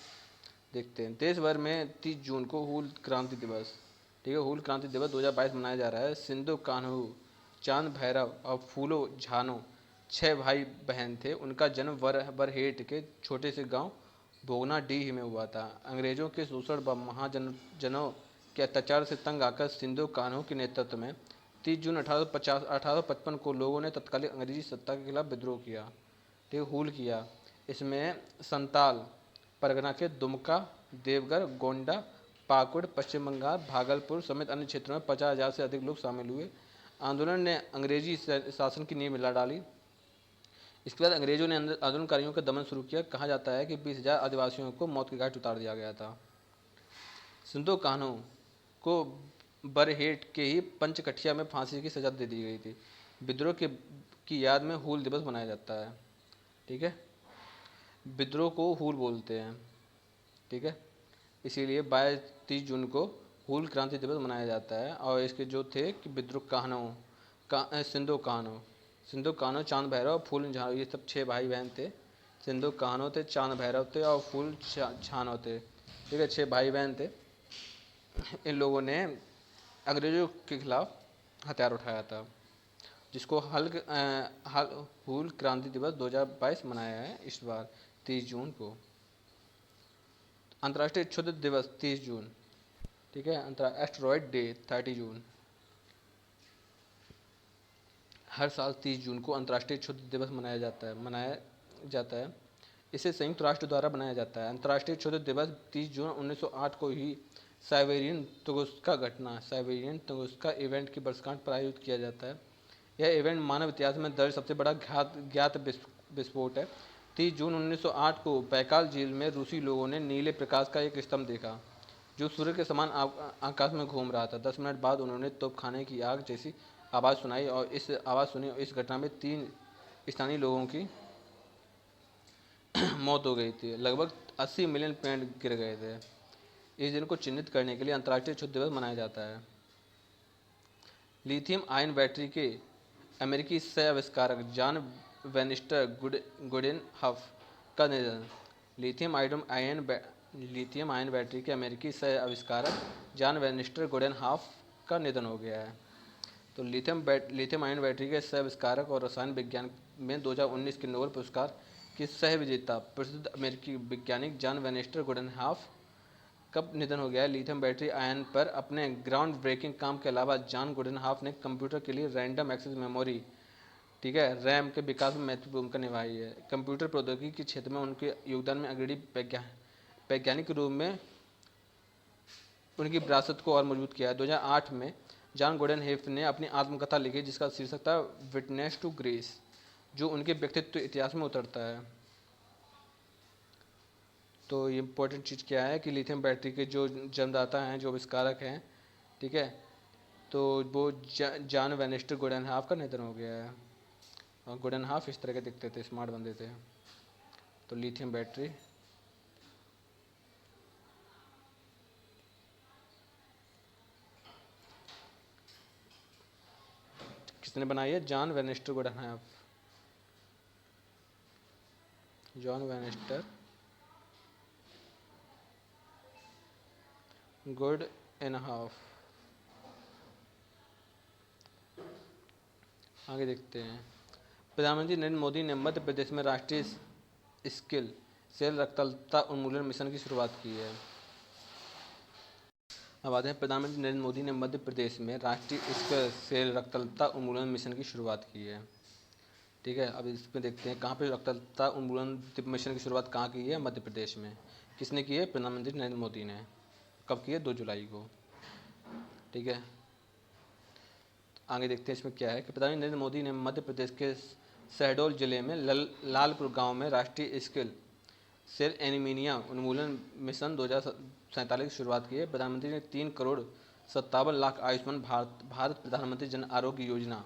देखते हैं। देश भर में 30 जून को हूल क्रांति दिवस, ठीक है, हूल क्रांति दिवस 2022 मनाया जा रहा है। सिंधु कान्हू, चांद भैरव और फूलो झानो 6 भाई बहन थे। उनका जन्म बरहेट के छोटे से गांव भोगना डीह में हुआ था। अंग्रेजों के शोषण व महाजनों के अत्याचार से तंग आकर सिंधु कान्हू के नेतृत्व में 30 जून 1855 को लोगों ने तत्कालीन अंग्रेजी सत्ता के खिलाफ विद्रोह किया, ठीक, हूल किया। इसमें संताल परगना के दुमका, देवघर, गोंडा, पाकुड़, पश्चिम बंगाल, भागलपुर समेत अन्य क्षेत्रों में 50,000 से अधिक लोग शामिल हुए। आंदोलन ने अंग्रेजी शासन की नींव मिला डाली। इसके बाद अंग्रेजों ने आंदोलनकारियों का दमन शुरू किया। कहा जाता है कि 20,000 आदिवासियों को मौत के घाट उतार दिया गया था। सिंधु कान्हू को बरहेट के ही पंचकठिया में फांसी की सजा दे दी गई थी। विद्रोह की याद में हूल दिवस मनाया जाता है। ठीक है, विद्रोह को हूल बोलते हैं। ठीक है, इसीलिए 22-30 जून को हूल क्रांति दिवस मनाया जाता है। और इसके जो थे कि विद्रोह सिंधु कान्हू, चांद भैरव, फूल झानो, ये सब 6 भाई बहन थे। सिंधु कान्हू थे, चांद भैरव थे और फूल झानो थे। ठीक है, 6 भाई बहन थे। इन लोगों ने अंग्रेजों के खिलाफ हथियार उठाया था, जिसको हूल क्रांति दिवस 2022 मनाया है इस बार 30 जून को। अंतर्राष्ट्रीय क्षुद्र दिवस 30 जून। ठीक है, एस्टेरॉयड डे 30 जून। हर साल 30 जून को अंतर्राष्ट्रीय क्षुद्र दिवस मनाया जाता है। इसे संयुक्त राष्ट्र द्वारा बनाया जाता है। अंतर्राष्ट्रीय क्षुद्र दिवस 30 जून 1908 को ही साइबेरियन तुंगुस्का इवेंट की वर्षगांठ पर आयोजित किया जाता है। यह इवेंट मानव इतिहास में दर्ज सबसे बड़ा ज्ञात विस्फोट है। 30 जून 1908 को बैकाल झील में रूसी लोगों ने नीले प्रकाश का एक स्तंभ देखा, जो सूर्य के समान आकाश में घूम रहा था। 10 मिनट बाद उन्होंने तोपखाने की आग जैसी आवाज़ सुनी और इस घटना में 3 स्थानीय लोगों की मौत हो गई थी। लगभग 80 मिलियन पेड़ गिर गए थे। इस दिन को चिन्हित करने के लिए अंतर्राष्ट्रीय क्षुद्र दिवस मनाया जाता है। लिथियम आयन बैटरी के अमेरिकी सह आविष्कारक जॉन वेनिस्टर गुडेनहफ का निधन। लिथियम आयन बैटरी के अमेरिकी सह आविष्कारक जॉन वेनिस्टर गुडेनहफ का निधन हो गया है। तो लिथियम आयन बैटरी के सह आविष्कारक और रसायन विज्ञान में 2019 के नोबेल पुरस्कार के सह विजेता प्रसिद्ध अमेरिकी वैज्ञानिक जॉन वेनिस्टर गुडेनहफ कब निधन हो गया है। लिथियम बैटरी आयन पर अपने ग्राउंड ब्रेकिंग काम के अलावा जॉन गुडेनहफ ने कंप्यूटर के लिए रैंडम एक्सेस मेमोरी, ठीक है, रैम के विकास में महत्वपूर्ण भूमिका निभाई है। कंप्यूटर प्रौद्योगिकी के क्षेत्र में उनके योगदान में अग्रणी वैज्ञानिक के रूप में उनकी विरासत को और मजबूत किया है। 2008 में जॉन गुडेनहफ ने अपनी आत्मकथा लिखी जिसका शीर्षक था विटनेस टू ग्रेस, जो उनके व्यक्तित्व इतिहास में उतरता है। तो ये इम्पोर्टेंट चीज़ क्या है कि लिथियम बैटरी के जो जन्मदाता हैं, जो आविष्कारक हैं, ठीक है, तो वो जॉन वेनिस्टर गुडेनहफ का निधन हो गया है। और गुडेनहफ इस तरह के दिखते थे, स्मार्ट बंदे थे। तो लिथियम बैटरी किसने बनाई है? जॉन वेनिस्टर गुडेनहफ। जॉन वेनिस्टर गुडेनहफ। आगे देखते हैं। प्रधानमंत्री नरेंद्र मोदी ने मध्य प्रदेश में राष्ट्रीय स्किल सेल रक्तलता उन्मूलन मिशन की शुरुआत की है। अब आते हैं, प्रधानमंत्री नरेंद्र मोदी ने मध्य प्रदेश में राष्ट्रीय स्किल सेल रक्तलता उन्मूलन मिशन की शुरुआत की है। ठीक है, अब इसमें देखते हैं कहाँ पे रक्तलता उन्मूलन मिशन की शुरुआत कहाँ की है? मध्य प्रदेश में। किसने की है? प्रधानमंत्री नरेंद्र मोदी ने। कब की है? 2 जुलाई को। ठीक है, आगे देखते हैं इसमें क्या है कि प्रधानमंत्री नरेंद्र मोदी ने मध्य प्रदेश के शहडोल जिले में लालपुर गांव में राष्ट्रीय स्किल सेल एनीमिया उन्मूलन मिशन 2047 की शुरुआत की है। प्रधानमंत्री ने 3,57,00,000 आयुष्मान भारत प्रधानमंत्री जन आरोग्य योजना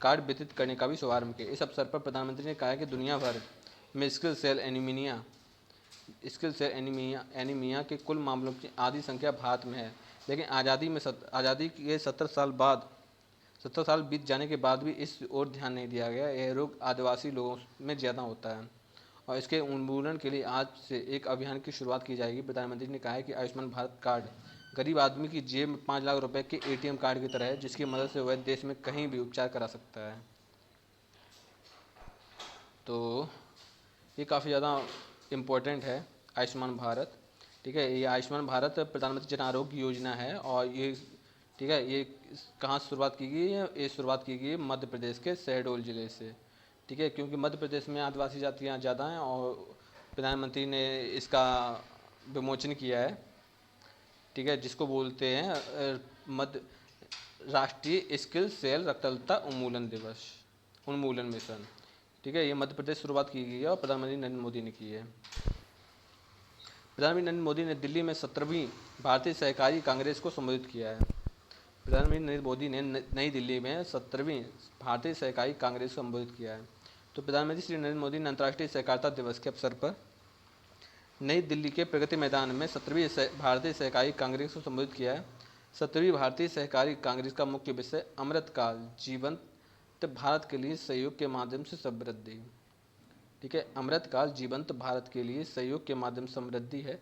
कार्ड वितरित करने का भी शुभारंभ किया। इस अवसर पर प्रधानमंत्री ने कहा कि दुनिया भर में स्किल सेल एनीमिया के कुल मामलों की आधी संख्या भारत में है, लेकिन आज़ादी के 70 साल बीत जाने के बाद भी इस ओर ध्यान नहीं दिया गया। यह रोग आदिवासी लोगों में ज़्यादा होता है और इसके उन्मूलन के लिए आज से एक अभियान की शुरुआत की जाएगी। प्रधानमंत्री ने कहा है कि आयुष्मान भारत कार्ड गरीब आदमी की जेब में 5 लाख रुपए के ATM कार्ड की तरह है, जिसकी मदद से वह देश में कहीं भी उपचार करा सकता है। तो ये काफ़ी ज़्यादा इम्पोर्टेंट है आयुष्मान भारत। ठीक है, ये आयुष्मान भारत प्रधानमंत्री जन आरोग्य योजना है और ये, ठीक है, ये कहाँ से शुरुआत की गई है? ये शुरुआत की गई है मध्य प्रदेश के शहडोल ज़िले से। ठीक है, क्योंकि मध्य प्रदेश में आदिवासी जातियाँ ज़्यादा हैं और प्रधानमंत्री ने इसका विमोचन किया है। ठीक है, जिसको बोलते हैं मध्य राष्ट्रीय स्किल सेल रक्तलता उन्मूलन मिशन। ठीक है, ये मध्य प्रदेश शुरुआत की गई है और प्रधानमंत्री नरेंद्र मोदी ने की है। प्रधानमंत्री नरेंद्र मोदी ने दिल्ली में 17वीं भारतीय सहकारी कांग्रेस को संबोधित किया है। प्रधानमंत्री नरेंद्र मोदी ने नई दिल्ली में 17वीं भारतीय सहकारी कांग्रेस को संबोधित किया है। तो प्रधानमंत्री श्री नरेंद्र मोदी ने अंतर्राष्ट्रीय सहकारिता दिवस के अवसर पर नई दिल्ली के प्रगति मैदान में 17वीं भारतीय सहकारी कांग्रेस को संबोधित किया है। 17वीं भारतीय सहकारी कांग्रेस का मुख्य विषय अमृतकाल जीवंत भारत के लिए सहयोग के माध्यम से समृद्धि। ठीक है, अमृतकाल जीवंत भारत के लिए सहयोग के माध्यम से समृद्धि है।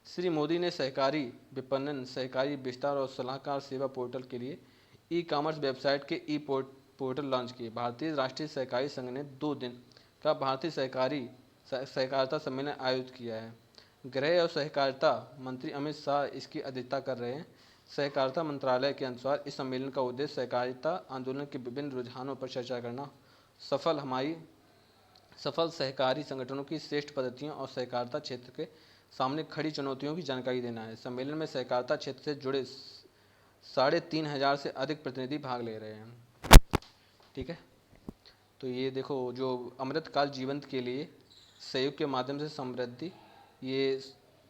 श्री मोदी ने सहकारी विपणन, सहकारी विस्तार और सलाहकार सेवा पोर्टल के लिए ई-कॉमर्स वेबसाइट के पोर्टल लॉन्च किए। भारतीय राष्ट्रीय सहकारी संघ ने 2 दिन का भारतीय सहकारिता सम्मेलन आयोजित किया है। गृह और सहकारिता मंत्री अमित शाह इसकी अध्यक्षता कर रहे हैं। सहकारिता मंत्रालय के अनुसार इस सम्मेलन का उद्देश्य सहकारिता आंदोलन के विभिन्न रुझानों पर चर्चा करना, सफल सहकारी संगठनों की श्रेष्ठ पद्धतियों और सहकारिता क्षेत्र के सामने खड़ी चुनौतियों की जानकारी देना है। सम्मेलन में सहकारिता क्षेत्र से जुड़े 3,500 से अधिक प्रतिनिधि भाग ले रहे हैं। ठीक है, तो ये देखो, जो अमृतकाल जीवंत के लिए सहयोग के माध्यम से समृद्धि, ये,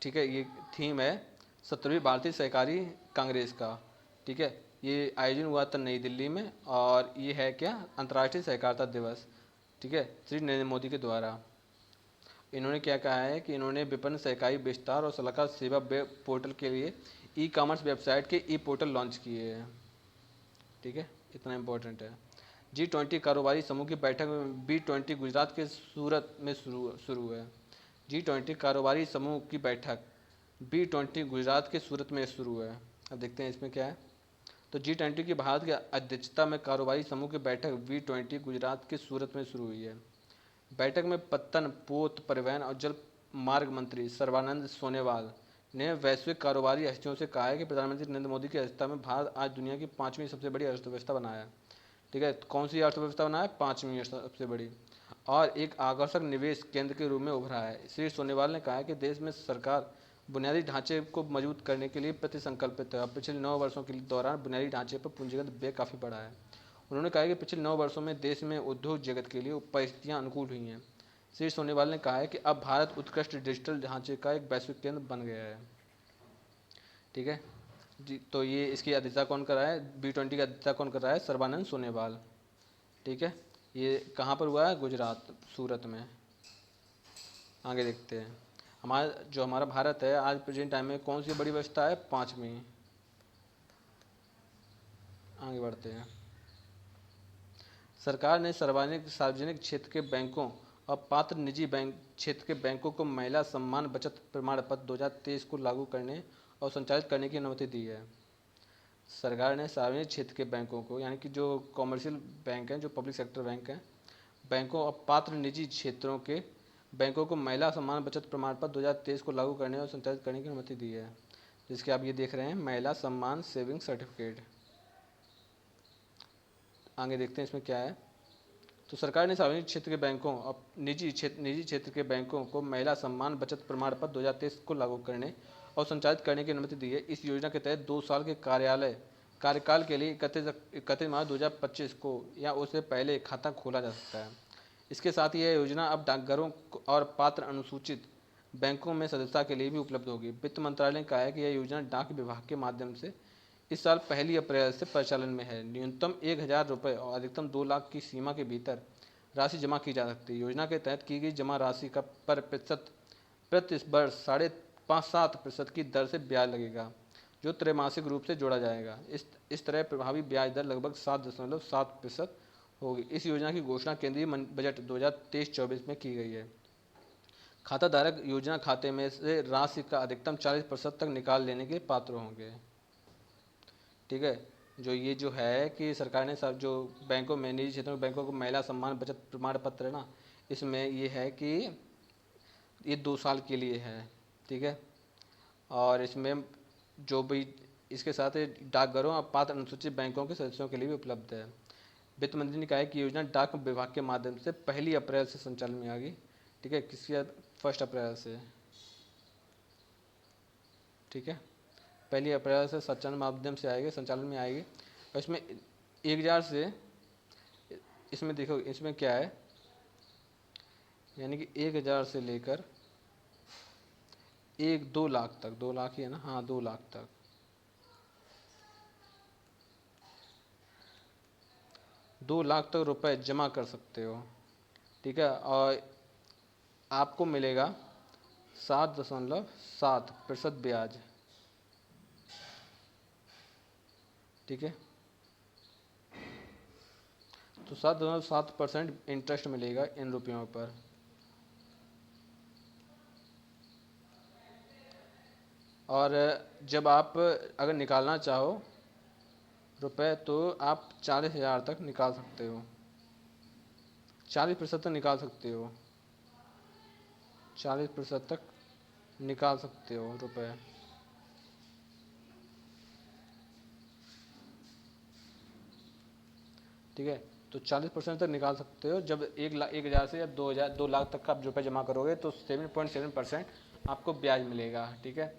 ठीक है, ये थीम है 17वीं भारतीय सहकारी कांग्रेस का। ठीक है, ये आयोजन हुआ था नई दिल्ली में और ये है क्या? अंतर्राष्ट्रीय सहकारिता दिवस। ठीक है, श्री नरेंद्र मोदी के द्वारा। इन्होंने क्या कहा है कि इन्होंने विपणन, सहकारी विस्तार और सलाहकार सेवा वेब पोर्टल के लिए ई-कॉमर्स वेबसाइट के पोर्टल लॉन्च किए हैं। ठीक है, इतना इम्पोर्टेंट है। G20 कारोबारी समूह की बैठक में B20 गुजरात के सूरत में शुरू हुआ है। G20 कारोबारी समूह की बैठक B20 गुजरात के सूरत में शुरू हुआ है। अब देखते हैं इसमें क्या है। तो G20 की भारत की अध्यक्षता में कारोबारी समूह की बैठक B20 गुजरात के सूरत में शुरू हुई है। बैठक में पत्तन, पोत, परिवहन और जल मार्ग मंत्री सर्बानंद सोनोवाल ने वैश्विक कारोबारी हस्तियों से कहा है कि प्रधानमंत्री नरेंद्र मोदी की अध्यक्षता में भारत आज दुनिया की 5वीं सबसे बड़ी अर्थव्यवस्था बना है। ठीक है, कौन सी अर्थव्यवस्था बना है? 5वीं सबसे बड़ी, और एक आकर्षक निवेश केंद्र के रूप में उभरा है। श्री सोनोवाल ने कहा है कि देश में सरकार बुनियादी ढांचे को मजबूत करने के लिए प्रति संकल्पित है। पिछले 9 वर्षों के दौरान बुनियादी ढांचे पर पूंजीगत व्यय काफ़ी बढ़ा है। उन्होंने कहा कि पिछले 9 वर्षों में देश में उद्योग जगत के लिए परिस्थितियां अनुकूल हुई हैं। श्री सोनोवाल ने कहा है कि अब भारत उत्कृष्ट डिजिटल ढांचे का एक वैश्विक केंद्र बन गया है। ठीक है जी, तो ये इसकी अध्यक्षता कौन कर रहा है? B20 की अध्यक्षता कौन कर रहा है? सर्बानंद सोनोवाल। ठीक है, ये कहाँ पर हुआ है? गुजरात, सूरत में। आगे देखते हैं, हमारा भारत है आज प्रेजेंट टाइम में कौन सी बड़ी व्यवस्था है? 5वीं। आगे बढ़ते हैं। सरकार ने सार्वजनिक क्षेत्र के बैंकों और पात्र निजी बैंक क्षेत्र के बैंकों को महिला सम्मान बचत प्रमाण पत्र 2023 को लागू करने और संचालित करने की अनुमति दी है। सरकार ने सार्वजनिक क्षेत्र के बैंकों को, यानी कि जो कॉमर्शियल बैंक हैं, जो पब्लिक सेक्टर बैंक हैं, बैंकों और पात्र निजी क्षेत्रों के बैंकों को महिला सम्मान बचत प्रमाण पत्र 2023 को लागू करने और संचालित करने की अनुमति दी है, जिसके आप ये देख रहे हैं, महिला सम्मान सेविंग सर्टिफिकेट। आगे देखते हैं इसमें क्या है। तो सरकार ने सार्वजनिक क्षेत्र के बैंकों और निजी क्षेत्र के बैंकों को महिला सम्मान बचत प्रमाण पत्र 2023 को लागू करने और संचालित करने की अनुमति दी है। इस योजना के तहत 2 साल के कार्यकाल के लिए 31 मार्च 2025 को या उससे पहले खाता खोला जा सकता है। इसके साथ ही यह योजना अब डाकघरों और पात्र अनुसूचित बैंकों में सदस्यता के लिए भी उपलब्ध होगी। वित्त मंत्रालय ने कहा है कि यह योजना डाक विभाग के माध्यम से इस साल 1 अप्रैल से प्रचलन में है। न्यूनतम 1,000 रुपये और अधिकतम 2 लाख की सीमा के भीतर राशि जमा की जा सकती है। योजना के तहत की गई जमा राशि का पर प्रतिशत प्रति वर्ष 5.57% की दर से ब्याज लगेगा, जो त्रैमासिक रूप से जोड़ा जाएगा। इस तरह प्रभावी ब्याज दर लगभग 7.7% होगी। इस योजना की घोषणा केंद्रीय बजट 2023-24 में की गई है। खाताधारक योजना खाते में से राशि का अधिकतम 40% तक निकाल लेने के पात्र होंगे। ठीक है, जो है कि सरकार ने सब जो बैंकों में, निजी क्षेत्रों में बैंकों को महिला सम्मान बचत प्रमाण पत्र है ना, इसमें ये है कि ये 2 साल के लिए है। ठीक है, और इसमें जो भी इसके साथ डाकघरों और पात्र अनुसूचित बैंकों के सदस्यों के लिए भी उपलब्ध है। वित्त मंत्री ने कहा है कि योजना डाक विभाग के माध्यम से 1 अप्रैल से संचालन में आ गई। ठीक है, किसकी? 1 अप्रैल से। ठीक है, 1 अप्रैल से संचालन में आएगी। और इसमें 1,000 से, इसमें देखो इसमें क्या है, यानी कि 1,000 से लेकर 2 लाख तक, 2 लाख ही है ना? हाँ, 2 लाख तक। 2 लाख तक रुपए जमा कर सकते हो। ठीक है, और आपको मिलेगा 7.7% ब्याज। ठीक है, तो 7.7% इंटरेस्ट मिलेगा इन रुपयों पर। और जब आप अगर निकालना चाहो रुपए, तो आप 40,000 तक निकाल सकते हो। 40% तक निकाल सकते हो, 40% तक निकाल सकते हो रुपए। ठीक है, तो 40% तक निकाल सकते हो। जब 1,000 से या 2 लाख तक का आप रुपये जमा करोगे तो 7.7% आपको ब्याज मिलेगा। ठीक है,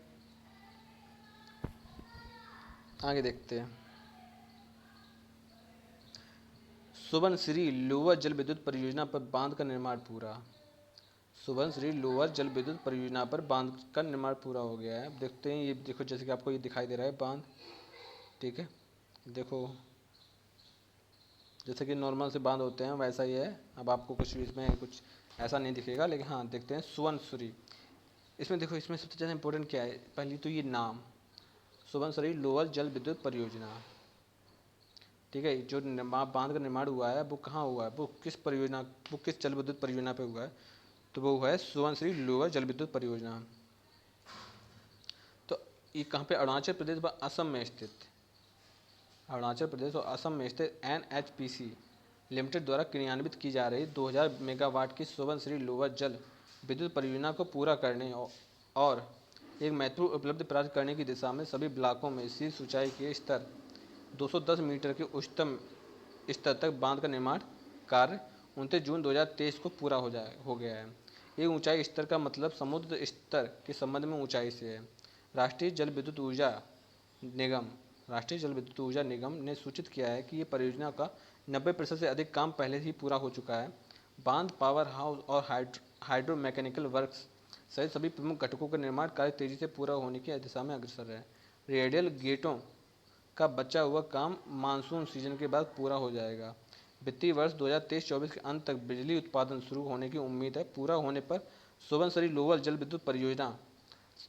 आगे देखते हैं। सुबनसिरी लोअर जल विद्युत परियोजना पर बांध का निर्माण पूरा। सुबनसिरी लोअर जल विद्युत परियोजना पर बांध का निर्माण पूरा हो गया है। अब देखते हैं, ये देखो जैसे कि आपको ये दिखाई दे रहा है बांध। ठीक है, देखो जैसे कि नॉर्मल से बांध होते हैं वैसा ही है। अब आपको कुछ इसमें कुछ ऐसा नहीं दिखेगा, लेकिन हाँ देखते हैं सुबनसिरी। इसमें देखो, इसमें सबसे ज़्यादा इंपॉर्टेंट क्या है? पहली तो ये नाम, सुबनसिरी लोअर जल विद्युत परियोजना। ठीक है, जो बांध का निर्माण हुआ है वो कहाँ हुआ है, वो किस जल विद्युत परियोजना पे हुआ है, तो वो है सुबनसिरी लोअर जल विद्युत परियोजना। तो ये कहाँ पे, अरुणाचल प्रदेश व असम में स्थित, अरुणाचल प्रदेश और असम में स्थित NHPC लिमिटेड द्वारा क्रियान्वित की जा रही 2000 मेगावाट की सुबनसिरी लोअर जल विद्युत परियोजना को पूरा करने और एक महत्वपूर्ण उपलब्धि प्राप्त करने की दिशा में सभी ब्लॉकों में शीर्ष ऊंचाई के स्तर 210 मीटर के उच्चतम स्तर तक बांध का निर्माण कार्य 29 जून 2023 को पूरा हो गया है। ये ऊंचाई स्तर का मतलब समुद्र स्तर के संबंध में ऊंचाई से है। राष्ट्रीय जल विद्युत ऊर्जा निगम ने सूचित किया है कि ये परियोजना का 90% से अधिक काम पहले ही पूरा हो चुका है। बांध, पावर हाउस और हाइड्रो मैकेनिकल वर्क्स सहित सभी प्रमुख घटकों का निर्माण कार्य तेजी से पूरा होने की दिशा में अग्रसर है। रेडियल गेटों का बचा हुआ काम मानसून सीजन के बाद पूरा हो जाएगा। वित्तीय वर्ष 2023-24 के अंत तक बिजली उत्पादन शुरू होने की उम्मीद है। पूरा होने पर सुबनसिरी लोअर जल विद्युत परियोजना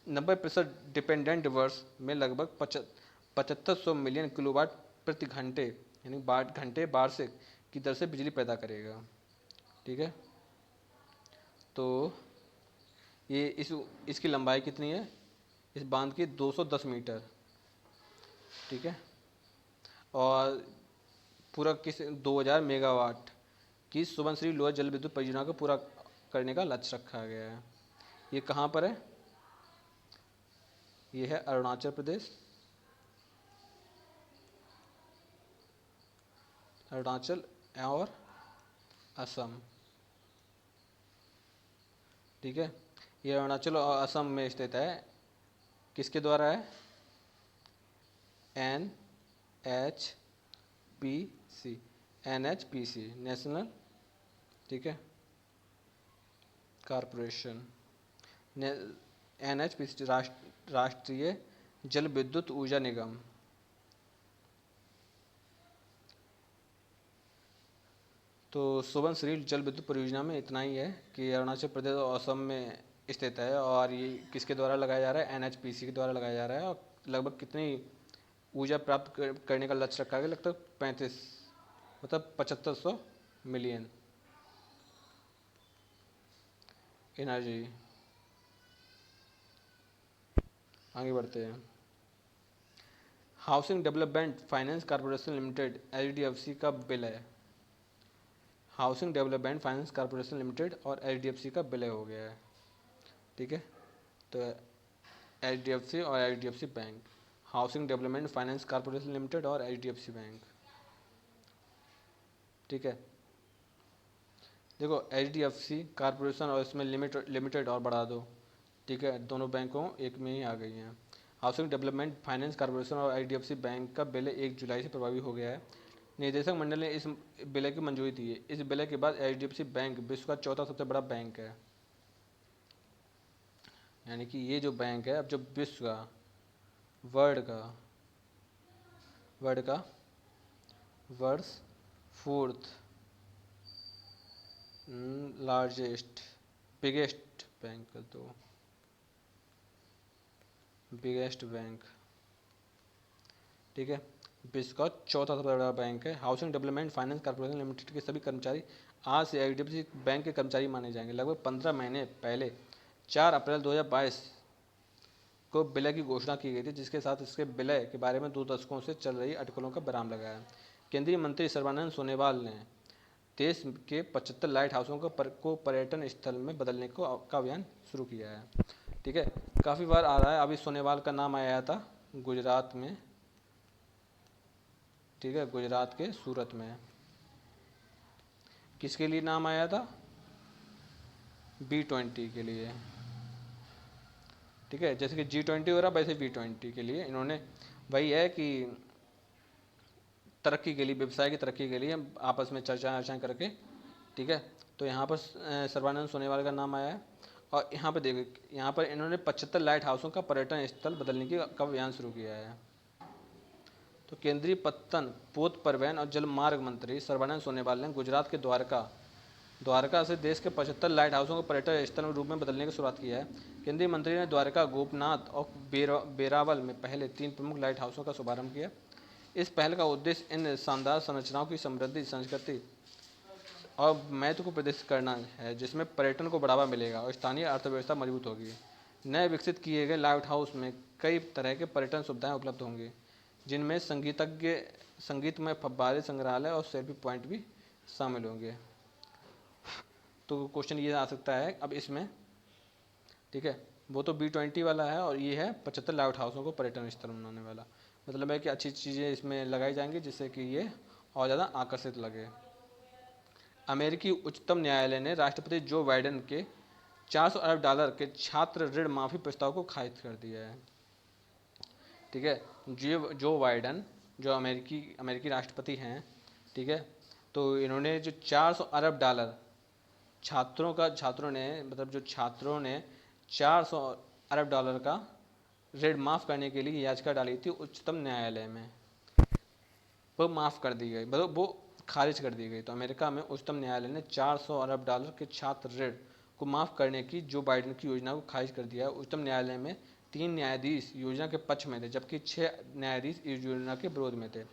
90% डिपेंडेंट वर्ष में लगभग 7500 मिलियन किलोवाट प्रति घंटे यानी घंटे वार्षिक की दर से बिजली पैदा करेगा। ठीक है, तो ये इसकी लंबाई कितनी है, इस बांध की 210 मीटर। ठीक है, और पूरा 2000 मेगावाट की सुबनसिरी लोअर जल विद्युत परियोजना को पूरा करने का लक्ष्य रखा गया है। ये कहाँ पर है, ये है अरुणाचल प्रदेश, अरुणाचल और असम। ठीक है, ये अरुणाचल और असम में स्थित है। किसके द्वारा है, NHPC नेशनल, ठीक है, कॉरपोरेशन, NHPC राष्ट्रीय जल विद्युत ऊर्जा निगम। तो सुबनसिरी जल विद्युत परियोजना में इतना ही है कि अरुणाचल प्रदेश और असम में स्थित है और ये किसके द्वारा लगाया जा रहा है, NHPC के द्वारा लगाया जा रहा है। और लगभग कितनी ऊर्जा प्राप्त करने का लक्ष्य रखा गया, लगभग 35 मतलब 7500 मिलियन एनर्जी। आगे बढ़ते हैं। Housing development finance corporation limited HDFC का विलय, housing development finance corporation limited और HDFC का विलय हो गया है। ठीक है, तो HDFC और HDFC bank, housing development finance corporation limited और HDFC बैंक। ठीक है, देखो HDFC कॉर्पोरेशन और इसमें लिमिटेड और बढ़ा दो। ठीक है, दोनों बैंकों एक में ही आ गई हैं। हाउसिंग डेवलपमेंट फाइनेंस कॉर्पोरेशन और HDFC बैंक का विलय 1 जुलाई से प्रभावी हो गया है। निदेशक मंडल ने इस विलय की मंजूरी दी है। इस विलय के बाद HDFC बैंक विश्व का चौथा सबसे बड़ा बैंक है। यानी कि ये जो बैंक है अब जो विश्व का वर्ल्ड का फोर्थ बिगेस्ट बैंक कर दो, बिगेस्ट बैंक। ठीक है, विश्व का चौथा सबसे बड़ा बैंक है। Housing development finance corporation limited के सभी कर्मचारी आज से HDFC बैंक के कर्मचारी माने जाएंगे। लगभग 15 महीने पहले 4 अप्रैल 2022 को विलय की घोषणा की गई थी, जिसके साथ इसके विलय के बारे में 2 दशकों से चल रही अटकलों का विराम लगा है। केंद्रीय मंत्री सर्बानंद सोनोवाल ने देश के 75 लाइट हाउसों को पर्यटन स्थल में बदलने का अभियान शुरू किया है। ठीक है, काफ़ी बार आ रहा है। अभी सोनोवाल का नाम आया था गुजरात में। ठीक है, गुजरात के सूरत में। किसके लिए नाम आया था, B20 के लिए। ठीक है, जैसे कि G20 हो रहा वैसे B20 के लिए इन्होंने वही है कि तरक्की के लिए, व्यवसाय की तरक्की के लिए आपस में चर्चाएं करके। ठीक है, तो यहाँ पर सर्बानंद सोनोवाल का नाम आया है। और यहाँ पर देखिए, यहाँ पर इन्होंने 75 लाइट हाउसों का पर्यटन स्थल बदलने का अभियान शुरू किया है। तो केंद्रीय पत्तन, पोत, परिवहन और जल मार्ग मंत्री सर्बानंद सोनोवाल ने गुजरात के द्वारका से देश के 75 लाइट हाउसों को पर्यटन स्थल के रूप में बदलने की शुरुआत की है। केंद्रीय मंत्री ने द्वारका, गोपनाथ और बेरावल में पहले 3 प्रमुख लाइट हाउसों का शुभारंभ किया। इस पहल का उद्देश्य इन शानदार संरचनाओं की समृद्धि, संस्कृति और महत्व को प्रदर्शित करना है, जिसमें पर्यटन को बढ़ावा मिलेगा और स्थानीय अर्थव्यवस्था मजबूत होगी। नए विकसित किए गए लाइट हाउस में कई तरह के पर्यटन सुविधाएं उपलब्ध होंगी, जिनमें संगीतमय फव्वारे, संग्रहालय और सेल्फी पॉइंट भी शामिल होंगे। तो क्वेश्चन ये आ सकता है अब इसमें, ठीक है, वो तो B20 वाला है और ये है 75 लाइट हाउसों को पर्यटन स्थल बनाने वाला। मतलब है कि अच्छी चीज़ें इसमें लगाई जाएंगी जिससे कि ये और ज़्यादा आकर्षित लगे। अमेरिकी उच्चतम न्यायालय ने राष्ट्रपति जो बाइडेन के $400 अरब के छात्र ऋण माफी प्रस्ताव को खारिज कर दिया है। ठीक है, जो बाइडेन जो अमेरिकी राष्ट्रपति हैं, ठीक है, तो इन्होंने जो $400 अरब छात्रों ने $400 अरब का ऋण माफ़ करने के लिए याचिका डाली थी उच्चतम न्यायालय में, वो माफ़ कर दी गई, मतलब वो खारिज कर दी गई। तो अमेरिका में उच्चतम न्यायालय ने $400 अरब के छात्र ऋण को माफ़ करने की जो बाइडेन की योजना को खारिज कर दिया है। उच्चतम न्यायालय में 3 न्यायाधीश योजना के पक्ष में थे, जबकि 6 न्यायाधीश इस योजना के विरोध में थे।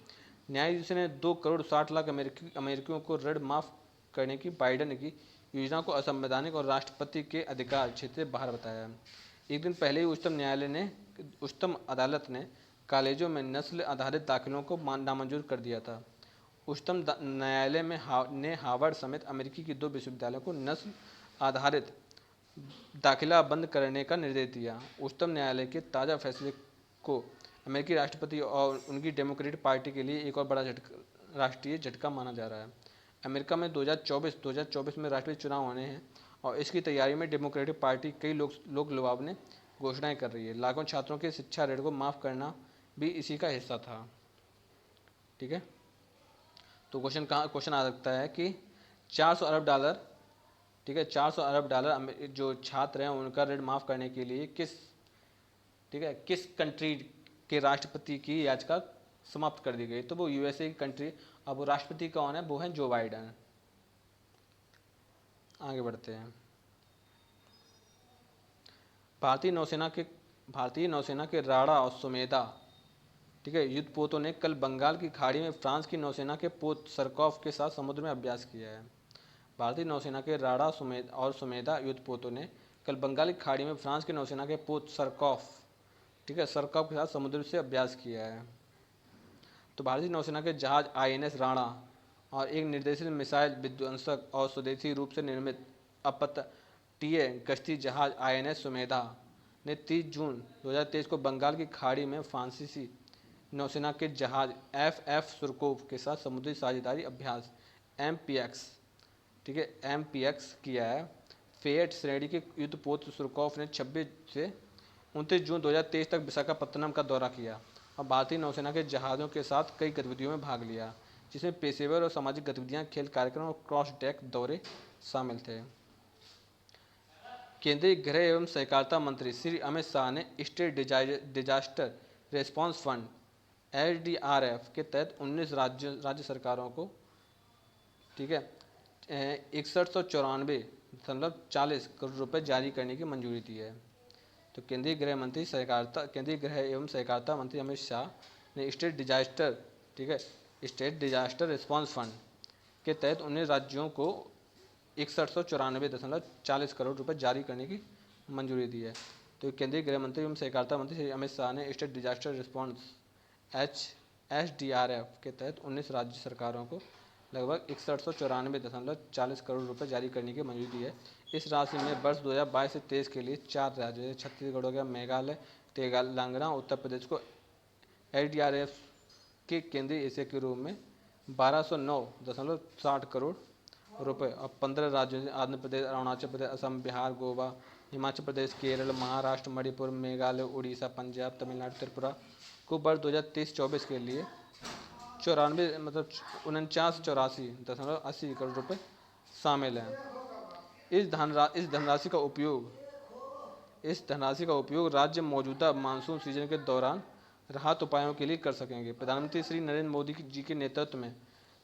न्यायाधीश ने 2 करोड़ 60 लाख अमेरिकियों को ऋण माफ़ करने की बाइडेन की योजना को असंवैधानिक और राष्ट्रपति के अधिकार क्षेत्र से बाहर बताया। एक दिन पहले ही उच्चतम अदालत ने कॉलेजों में नस्ल आधारित दाखिलों को नामंजूर कर दिया था। उच्चतम न्यायालय ने हार्वर्ड समेत अमेरिकी के 2 विश्वविद्यालयों को नस्ल आधारित दाखिला बंद करने का निर्देश दिया। उच्चतम न्यायालय के ताज़ा फैसले को अमेरिकी राष्ट्रपति और उनकी डेमोक्रेटिक पार्टी के लिए एक और बड़ा राष्ट्रीय झटका माना जा रहा है। अमेरिका में 2024 में राष्ट्रपति चुनाव होने हैं और इसकी तैयारी में डेमोक्रेटिक पार्टी कई लोक लुभावनी घोषणाएं कर रही है। लाखों छात्रों के शिक्षा ऋण को माफ़ करना भी इसी का हिस्सा था। ठीक है, तो क्वेश्चन आ सकता है कि $400 अरब, ठीक है, $400 अरब जो छात्र हैं उनका ऋण माफ़ करने के लिए किस कंट्री के राष्ट्रपति की याचिका समाप्त कर दी गई। तो वो USA की कंट्री। अब वो राष्ट्रपति कौन है, वो है जो बाइडेन। आगे बढ़ते हैं। भारतीय नौसेना के राडा और सुमेधा, ठीक है, युद्धपोतों ने कल बंगाल की खाड़ी में फ्रांस की नौसेना के पोत सरकॉफ के साथ समुद्र में अभ्यास किया है। भारतीय नौसेना के राडा और सुमेधा युद्धपोतों ने कल बंगाल की खाड़ी में फ्रांस की नौसेना के पोत सरकॉफ, ठीक है, सरकॉफ के साथ समुद्र से अभ्यास किया है। तो भारतीय नौसेना के जहाज INS राणा और एक निर्देशित मिसाइल विध्वंसक और स्वदेशी रूप से निर्मित अपतटीय गश्ती जहाज INS सुमेधा ने 30 जून 2023 को बंगाल की खाड़ी में फ्रांसीसी नौसेना के जहाज FF सुरकोव के साथ समुद्री साझेदारी अभ्यास MPX, ठीक है, MPX किया है। फेट श्रेणी के युद्धपोत सुरकोव ने 26 से 29 जून 2023 तक विशाखापत्तनम का दौरा किया और भारतीय नौसेना के जहाज़ों के साथ कई गतिविधियों में भाग लिया, जिसमें पेशेवर और सामाजिक गतिविधियां, खेल कार्यक्रम और क्रॉस डेक दौरे शामिल थे। केंद्रीय गृह एवं सहकारिता मंत्री श्री अमित शाह ने state disaster response fund SDRF के तहत 19 राज्य सरकारों को, ठीक है, 6194.40 करोड़ रुपए जारी करने की मंजूरी दी है। तो केंद्रीय गृह एवं सहकारिता मंत्री अमित शाह ने स्टेट डिजास्टर रिस्पांस फंड के तहत 19 राज्यों को 6194.40 करोड़ रुपए जारी करने की मंजूरी दी है। तो केंद्रीय गृह मंत्री एवं सहकारिता मंत्री अमित शाह ने स्टेट डिजास्टर रिस्पांस SDRF के तहत 19 राज्य सरकारों को लगभग 6194.40 करोड़ रुपए जारी करने की मंजूरी दी है। इस राशि में वर्ष 2022 से 23 के लिए 4 राज्यों छत्तीसगढ़ हो गया, मेघालय, तेलंगाना, उत्तर प्रदेश को SDRF के केंद्रीय हिस्से के रूप में 1209.60 करोड़ रुपए और 15 राज्यों से आंध्र प्रदेश, अरुणाचल प्रदेश, असम, बिहार, गोवा, हिमाचल प्रदेश, केरल, महाराष्ट्र, मणिपुर, मेघालय, उड़ीसा, पंजाब, तमिलनाडु, त्रिपुरा को वर्ष 2023-24 के लिए 4984.80 करोड़ रुपए शामिल हैं। इस धनराशि का उपयोग राज्य मौजूदा मानसून सीजन के दौरान राहत उपायों के लिए कर सकेंगे। प्रधानमंत्री श्री नरेंद्र मोदी जी के नेतृत्व में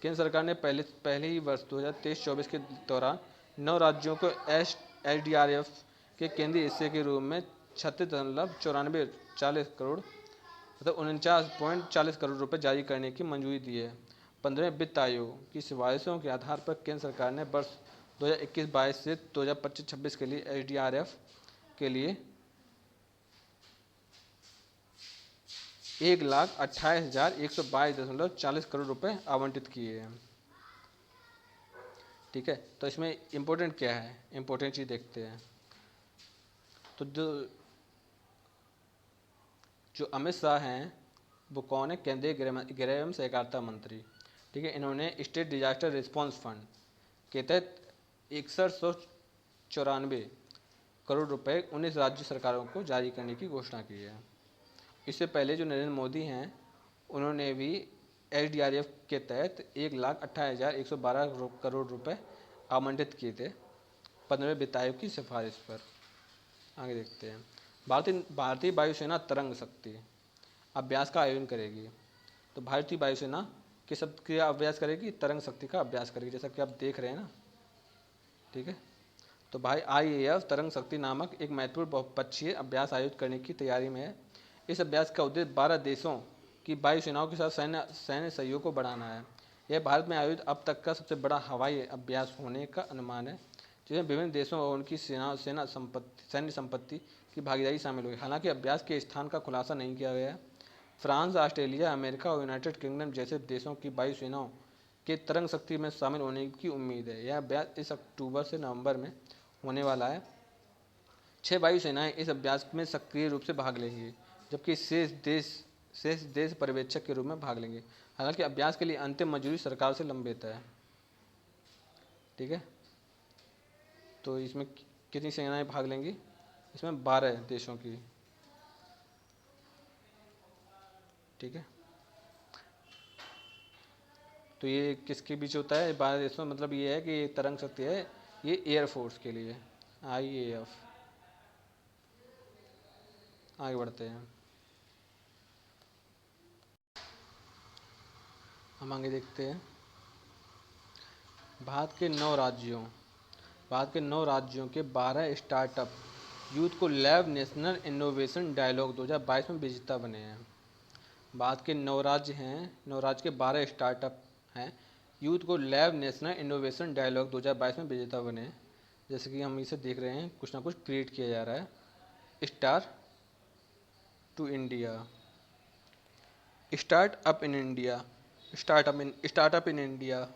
केंद्र सरकार ने पहले ही वर्ष 2023-24 के दौरान 9 राज्यों को SDRF के केंद्रीय हिस्से के रूप में 36.94 करोड़ मतलब 49.40 करोड़ रुपए जारी करने की मंजूरी दी है। 15वें वित्त आयोग की सिफारिशों के आधार पर केंद्र सरकार ने वर्ष 2021-22 से 2025-26 के लिए एसडीआरएफ के लिए 1,28,122.40 करोड़ रुपए आवंटित किए हैं। ठीक है, तो इसमें इम्पोर्टेंट क्या है, इम्पोर्टेंट चीज़ देखते हैं। तो जो अमित शाह हैं वो कौन है, केंद्रीय गृह एवं सहकारिता मंत्री। ठीक है, इन्होंने स्टेट डिजास्टर रिस्पांस फंड के तहत 6194 करोड़ रुपए 19 राज्य सरकारों को जारी करने की घोषणा की है। इससे पहले जो नरेंद्र मोदी हैं उन्होंने भी एसडीआरएफ के तहत 1,28,112 करोड़ रुपए आवंटित किए थे 15वें वित्त आयोग की सिफारिश पर। आगे देखते हैं। भारतीय वायुसेना तरंग शक्ति अभ्यास का आयोजन करेगी। तो भारतीय वायुसेना किस शब्द का अभ्यास करेगी, तरंग शक्ति का अभ्यास करेगी, जैसा कि आप देख रहे हैं ना। ठीक है, तो भाई आईएएफ तरंग शक्ति नामक एक महत्वपूर्ण बहुपक्षीय अभ्यास आयोजित करने की तैयारी में है। इस अभ्यास का उद्देश्य 12 देशों की वायुसेनाओं के साथ सैन्य सहयोग को बढ़ाना है। यह भारत में आयोजित अब तक का सबसे बड़ा हवाई अभ्यास होने का अनुमान है, जिसमें विभिन्न देशों और उनकी सैन्य संपत्ति की भागीदारी शामिल हुई। हालांकि अभ्यास के स्थान का खुलासा नहीं किया गया है। फ्रांस, ऑस्ट्रेलिया, अमेरिका और यूनाइटेड किंगडम जैसे देशों की वायुसेनाओं के तरंग शक्ति में शामिल होने की उम्मीद है। यह अभ्यास इस अक्टूबर से नवंबर में होने वाला है। 6 वायुसेनाएं इस अभ्यास में सक्रिय रूप से भाग लेंगी, जबकि शेष देश पर्यवेक्षक के रूप में भाग लेंगे। हालांकि अभ्यास के लिए अंतिम मंजूरी सरकार से लंबित है। ठीक है, तो इसमें कितनी सेनाएं भाग लेंगी, इसमें 12 देशों की। ठीक है, तो ये किसके बीच होता है 12 देशों, मतलब ये है कि ये तरंग शक्ति है, ये एयरफोर्स के लिए, आईएएफ। आगे बढ़ते हैं, हम आगे देखते हैं। भारत के 9 राज्यों के 12 स्टार्टअप यूथ को लैब नेशनल इनोवेशन डायलॉग 2022 में विजेता बने हैं। भारत के 9 राज्य हैं, 9 राज्य के 12 स्टार्टअप हैं, यूथ को लैब नेशनल इनोवेशन डायलॉग 2022 में विजेता बने हैं। जैसे कि हम इसे देख रहे हैं, कुछ ना कुछ क्रिएट किया जा रहा है। Startup in India.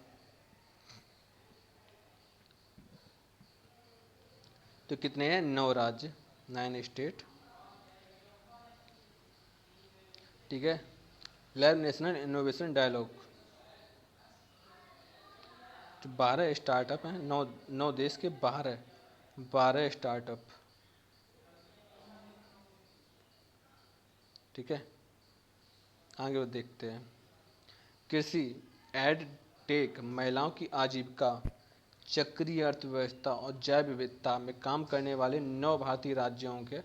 तो कितने हैं, 9 राज्य, 9 स्टेट। ठीक है, लैब नेशनल इनोवेशन डायलॉग, जो 12 स्टार्टअप हैं, 9 देश के 12 स्टार्टअप। ठीक है, आगे वो देखते हैं। कृषि, एड टेक, महिलाओं की आजीविका, चक्रीय अर्थव्यवस्था और जैव विविधता में काम करने वाले 9 भारतीय राज्यों के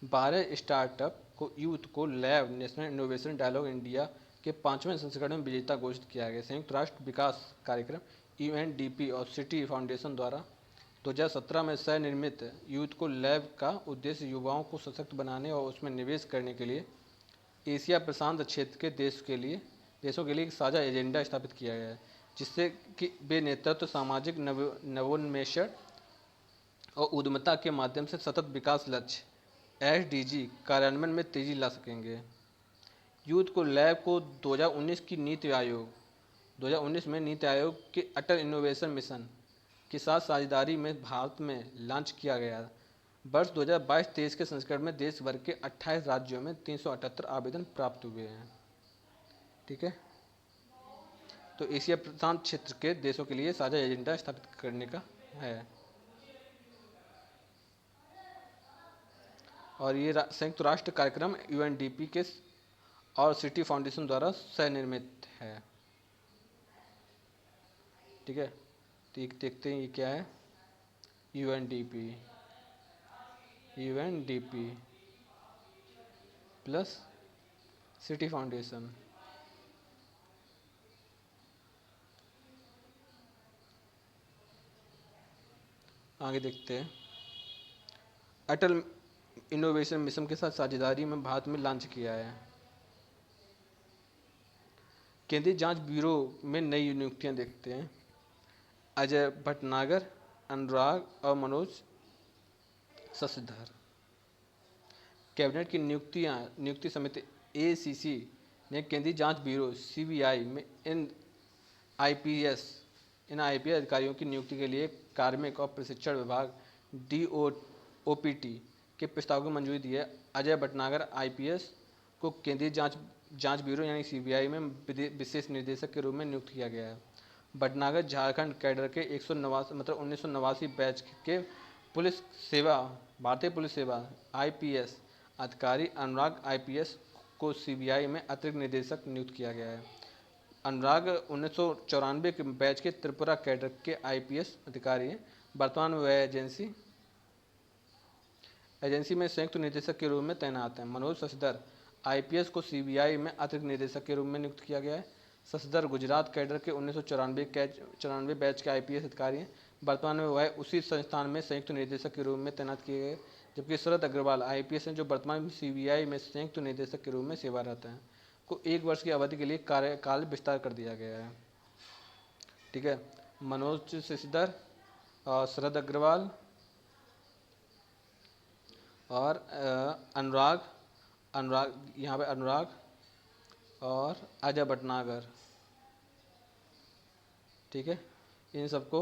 12 स्टार्टअप को यूथ को lab national innovation dialogue India के 5वें संस्करण में विजेता घोषित किया गया। संयुक्त राष्ट्र विकास कार्यक्रम यूएनडीपी और सिटी फाउंडेशन द्वारा 2017 में सह निर्मित यूथ को लैब का उद्देश्य युवाओं को सशक्त बनाने और उसमें निवेश करने के लिए एशिया प्रशांत क्षेत्र के देशों के लिए एक साझा एजेंडा स्थापित किया गया है, जिससे कि वे नेतृत्व, सामाजिक नवोन्मेषण और उद्यमिता के माध्यम से सतत विकास लक्ष्य एसडीजी कार्यान्वयन में तेजी ला सकेंगे। यूथ को लैब को 2019 में नीति आयोग के अटल इनोवेशन मिशन के साथ साझेदारी में भारत में लॉन्च किया गया। वर्ष 2022-23 के संस्करण में देश भर के 28 राज्यों में 378 आवेदन प्राप्त हुए हैं। ठीक है, तो एशिया प्रशांत क्षेत्र के देशों के लिए साझा एजेंडा स्थापित करने का है, और ये संयुक्त राष्ट्र कार्यक्रम यूएनडीपी के और सिटी फाउंडेशन द्वारा सह निर्मित है। ठीक है, तो देखते हैं ये क्या है, यूएनडीपी प्लस सिटी फाउंडेशन। आगे देखते हैं। अटल इनोवेशन मिशन के साथ साझेदारी में भारत में लॉन्च किया है। केंद्रीय जांच ब्यूरो में नई नियुक्तियां देखते हैं। अजय भटनागर, अनुराग और मनोज शशिधर। कैबिनेट की नियुक्ति समिति एसीसी ने केंद्रीय जांच ब्यूरो सीबीआई में इन आईपीएस अधिकारियों की नियुक्ति के लिए कार्मिक और प्रशिक्षण विभाग डीओपीटी के प्रस्ताव को मंजूरी दी है। अजय भटनागर आईपीएस को केंद्रीय जांच ब्यूरो यानी सीबीआई में विशेष निदेशक के रूप में नियुक्त किया गया है। भटनागर झारखंड कैडर के 1989 बैच के भारतीय पुलिस सेवा आईपीएस अधिकारी अनुराग आईपीएस को सीबीआई में अतिरिक्त निदेशक नियुक्त किया गया है। अनुराग 1994 के बैच के त्रिपुरा कैडर के आईपीएस अधिकारी हैं। वर्तमान में वह एजेंसी में संयुक्त निदेशक के रूप में तैनात हैं। मनोज शशिधर आईपीएस को सीबीआई में अतिरिक्त निदेशक के रूप में नियुक्त किया गया है। शशिधर गुजरात कैडर के 1994 बैच के आईपीएस अधिकारी हैं। वर्तमान में वह उसी संस्थान में संयुक्त निदेशक के रूप में तैनात किए गए। जबकि शरद अग्रवाल आईपीएस हैं जो वर्तमान में सीबीआई में संयुक्त निदेशक के रूप में सेवारत हैं। को 1 वर्ष की अवधि के लिए कार्यकाल विस्तार कर दिया गया है। ठीक है, मनोज शशिधर और शरद अग्रवाल और अनुराग यहाँ पे अनुराग और अजय भटनागर। ठीक है, इन सबको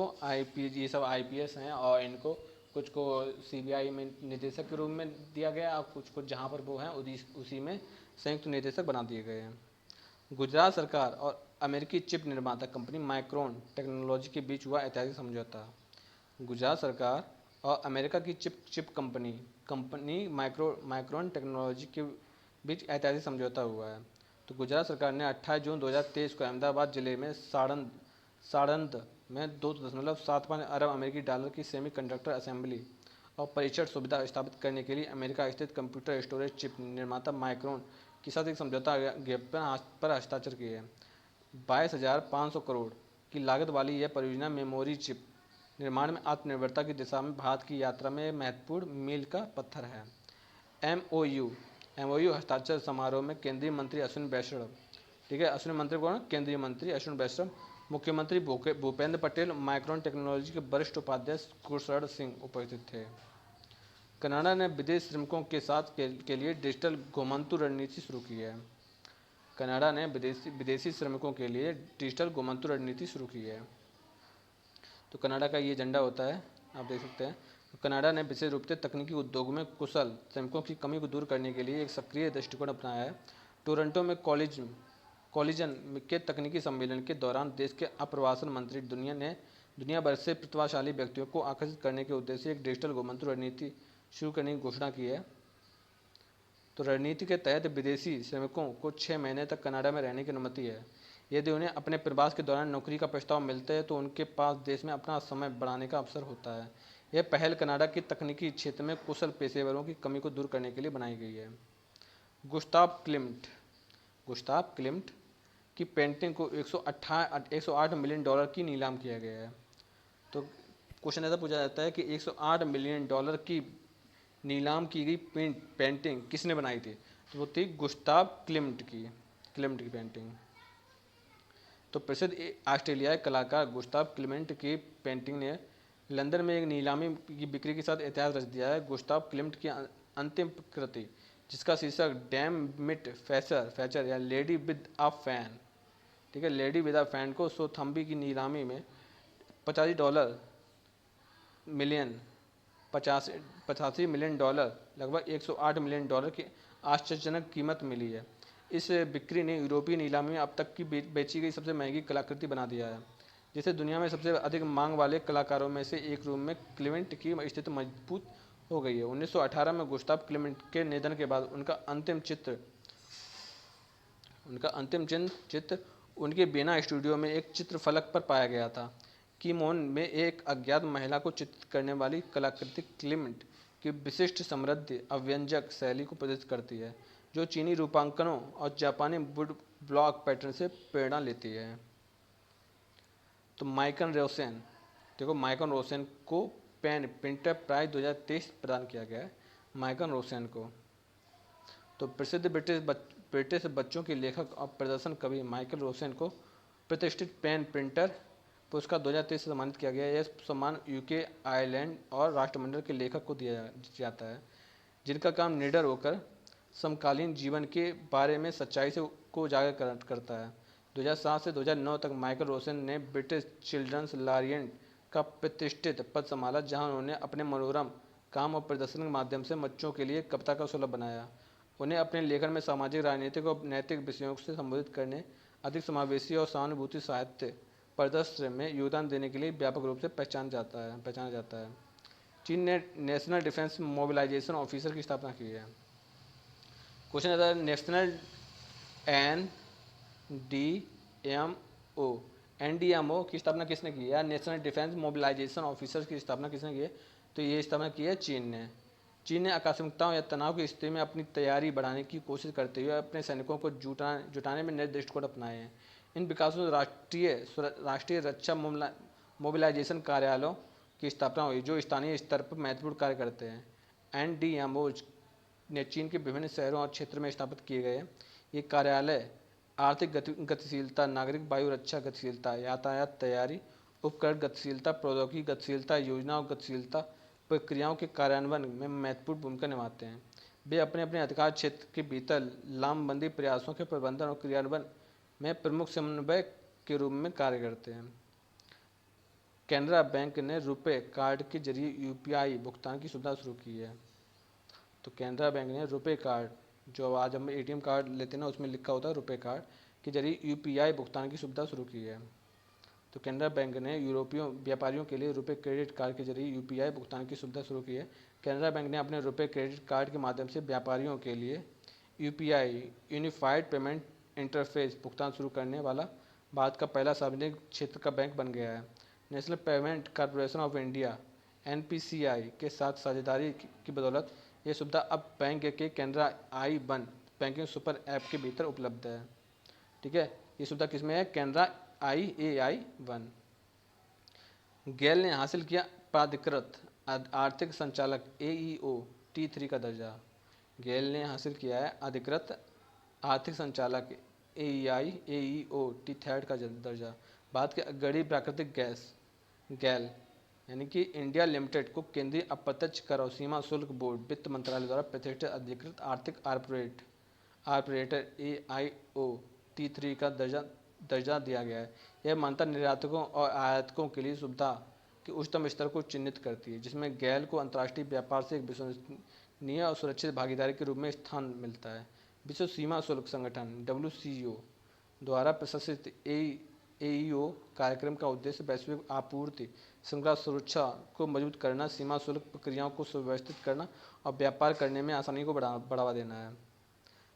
ये सब आईपीएस हैं और इनको कुछ को सीबीआई में निदेशक के रूप में दिया गया और कुछ को जहाँ पर वो हैं उसी में संयुक्त निदेशक बना दिए गए हैं। गुजरात सरकार और अमेरिकी चिप निर्माता कंपनी माइक्रोन टेक्नोलॉजी के बीच हुआ ऐतिहासिक समझौता। गुजरात सरकार और अमेरिका की चिप कंपनी माइक्रोन टेक्नोलॉजी के बीच ऐतिहासिक समझौता हुआ है। तो गुजरात सरकार ने 28 जून 2023 को अहमदाबाद जिले में साड़ंद में 2.75 अरब अमेरिकी डॉलर की सेमीकंडक्टर असेंबली और परीक्षण सुविधा स्थापित करने के लिए अमेरिका स्थित कंप्यूटर स्टोरेज चिप निर्माता माइक्रोन के साथ एक समझौता ज्ञापन पर हस्ताक्षर किए हैं। 22,500 करोड़ की लागत वाली यह परियोजना मेमोरी चिप निर्माण में आत्मनिर्भरता की दिशा में भारत की यात्रा में महत्वपूर्ण मील का पत्थर है। एमओयू हस्ताक्षर समारोह में केंद्रीय मंत्री अश्विनी वैष्णव, ठीक है, अश्विनी मंत्री कौन? केंद्रीय मंत्री अश्विनी वैष्णव, मुख्यमंत्री भूपेंद्र पटेल, माइक्रोन टेक्नोलॉजी के वरिष्ठ उपाध्यक्ष गुरशरण सिंह उपस्थित थे। कनाडा ने विदेश श्रमिकों के साथ के लिए डिजिटल घुमंतु रणनीति शुरू की है। कनाडा ने विदेशी श्रमिकों के लिए डिजिटल घुमंतु रणनीति शुरू की है। तो कनाडा का ये एजेंडा होता है, आप देख सकते हैं। तो कनाडा ने विशेष रूप से तकनीकी उद्योग में कुशल श्रमिकों की कमी को दूर करने के लिए एक सक्रिय दृष्टिकोण अपनाया है। टोरंटो में कॉलिजन के तकनीकी सम्मेलन के दौरान देश के आप्रवासन मंत्री दुनिया भर से प्रतिभाशाली व्यक्तियों को आकर्षित करने के उद्देश्य से एक डिजिटल घुमंतु रणनीति शुरू करने की घोषणा की है। तो रणनीति के तहत विदेशी श्रमिकों को 6 महीने तक कनाडा में रहने की अनुमति है। यदि उन्हें अपने प्रवास के दौरान नौकरी का प्रस्ताव मिलता है तो उनके पास देश में अपना समय बढ़ाने का अवसर होता है। यह पहल कनाडा के तकनीकी क्षेत्र में कुशल पेशेवरों की कमी को दूर करने के लिए बनाई गई है। गुस्ताव क्लिम्ट की पेंटिंग को 108 मिलियन डॉलर की नीलाम किया गया है। तो क्वेश्चन ऐसा पूछा जाता है कि 108 मिलियन डॉलर की नीलाम की गई पेंटिंग किसने बनाई थी? तो वो थी गुस्ताव क्लिम्ट की पेंटिंग। तो प्रसिद्ध ऑस्ट्रेलियाई कलाकार गुस्ताव क्लिमेंट की पेंटिंग ने लंदन में एक नीलामी की बिक्री के साथ इतिहास रच दिया है। गुस्ताव क्लिमेंट की अंतिम कृति, जिसका शीर्षक डैम मिट फैचर या लेडी विद अ फैन, ठीक है, लेडी विद अ फैन को सोथम्बी की नीलामी में $85 मिलियन लगभग $108 मिलियन की आश्चर्यजनक कीमत मिली है। इस बिक्री ने यूरोपीय नीलामी में अब तक की बेची गई सबसे महंगी कलाकृति बना दिया है, जिसे दुनिया में सबसे अधिक मांग वाले कलाकारों में से एक रूप में क्लिमेंट की स्थिति मजबूत हो गई है। 1918 में गुस्ताव क्लिमेंट के निधन के बाद उनका अंतिम चित्र उनके वियना स्टूडियो में एक चित्रफलक पर पाया गया था। कीमोन में एक अज्ञात महिला को चित्रित करने वाली कलाकृति क्लिमेंट की विशिष्ट समृद्ध अव्यंजक शैली को प्रदर्शित करती है, जो चीनी रूपांकनों और जापानी वुड ब्लॉक पैटर्न से प्रेरणा लेती है। तो माइकल रोसेन को प्रिंटर प्राइज 2023 प्रदान किया गया है। माइकल रोसेन को। तो प्रसिद्ध ब्रिटिश ब्रिटिश बच्चों के लेखक और प्रदर्शन कवि माइकल रोसेन को प्रतिष्ठित पेन प्रिंटर पुरस्कार 2023 से सम्मानित किया गया। यह सम्मान यूके, आयरलैंड और राष्ट्रमंडल के लेखक को दिया जाता है जिनका काम निडर होकर समकालीन जीवन के बारे में सच्चाई से को उजागर करता है। 2007 से 2009 तक माइकल रोसेन ने ब्रिटिश चिल्ड्रंस लॉरिएट का प्रतिष्ठित पद संभाला, जहां उन्होंने अपने मनोरम काम और प्रदर्शन के माध्यम से बच्चों के लिए कविता का सुलभ बनाया। उन्हें अपने लेखन में सामाजिक, राजनीतिक और नैतिक विषयों से संबोधित करने, अधिक समावेशी और सहानुभूति साहित्य परिदृश्य में योगदान देने के लिए व्यापक रूप से पहचाना जाता है। चीन ने नेशनल डिफेंस मोबिलाइजेशन ऑफिसर की स्थापना की है। क्वेश्चन आता है, नेशनल एनडीएमओ की स्थापना किसने की है? नेशनल डिफेंस मोबिलाइजेशन ऑफिसर की स्थापना किसने की है? तो ये स्थापना की है चीन ने। चीन ने आकस्मिकताओं या तनाव की स्थिति में अपनी तैयारी बढ़ाने की कोशिश करते हुए अपने सैनिकों को जुटाने में नए दृष्टिकोण अपनाए हैं। इन विकासों से राष्ट्रीय रक्षा मोबिलाइजेशन कार्यालयों की स्थापना हुई जो स्थानीय स्तर पर महत्वपूर्ण कार्य करते हैं। एनडीएमओ ने चीन के विभिन्न शहरों और क्षेत्रों में स्थापित किए गए हैं। ये कार्यालय आर्थिक गतिशीलता, नागरिक वायु रक्षा गतिशीलता, यातायात तैयारी, उपकरण गतिशीलता, प्रौद्योगिकी गतिशीलता, योजनाओं गतिशीलता, प्रक्रियाओं के कार्यान्वयन में महत्वपूर्ण भूमिका निभाते हैं। वे अपने अपने अधिकार क्षेत्र के भीतर लामबंदी प्रयासों के प्रबंधन और क्रियान्वयन में प्रमुख समन्वयक के रूप में कार्य करते हैं। कैनरा बैंक ने रुपे कार्ड के जरिए यूपीआई भुगतान की सुविधा शुरू की है। तो कैनरा बैंक ने रुपे कार्ड, जो आज हम एटीएम कार्ड लेते हैं ना, उसमें लिखा होता है रुपे कार्ड के जरिए यूपीआई भुगतान की सुविधा शुरू की है। तो कैनरा बैंक ने यूरोपीय व्यापारियों के लिए रुपे क्रेडिट कार्ड के जरिए यूपीआई भुगतान की सुविधा शुरू की है। कैनरा बैंक ने अपने रुपे क्रेडिट कार्ड के माध्यम से व्यापारियों के लिए यूपीआई यूनिफाइड पेमेंट इंटरफेस भुगतान शुरू करने वाला भारत का पहला सार्वजनिक क्षेत्र का बैंक बन गया है। National payment corporation of India NPCI के साथ साझेदारी की बदौलत ये सुविधा अब बैंक के Canara I one banking super app के भीतर उपलब्ध है। ठीक है, ये सुविधा किसमें है? कैनरा AI1। गेल ने हासिल किया प्राधिकृत आर्थिक संचालक AEO T3 का दर्जा। गेल ने हासिल किया है अधिकृत आर्थिक संचालक AEO T3 का दर्जा। भारत के अग्रणी प्राकृतिक गैस गैल यानी कि इंडिया लिमिटेड को केंद्रीय अप्रत्यक्ष कर और सीमा शुल्क बोर्ड वित्त मंत्रालय द्वारा प्रतिष्ठित अधिकृत आर्थिक ऑपरेटर AIO T3 का दर्जा दिया गया है। यह मान्यता निर्यातकों और आयातकों के लिए सुविधा के उच्चतम स्तर को चिन्हित करती है, जिसमें गैल को अंतर्राष्ट्रीय व्यापार से एक विश्वसनीय और सुरक्षित भागीदारी के रूप में स्थान मिलता है। विश्व सीमा शुल्क संगठन WCO द्वारा प्रशासित AEO कार्यक्रम का उद्देश्य वैश्विक आपूर्ति श्रृंखला सुरक्षा को मजबूत करना, सीमा शुल्क प्रक्रियाओं को सुव्यवस्थित करना और व्यापार करने में आसानी को बढ़ावा देना है।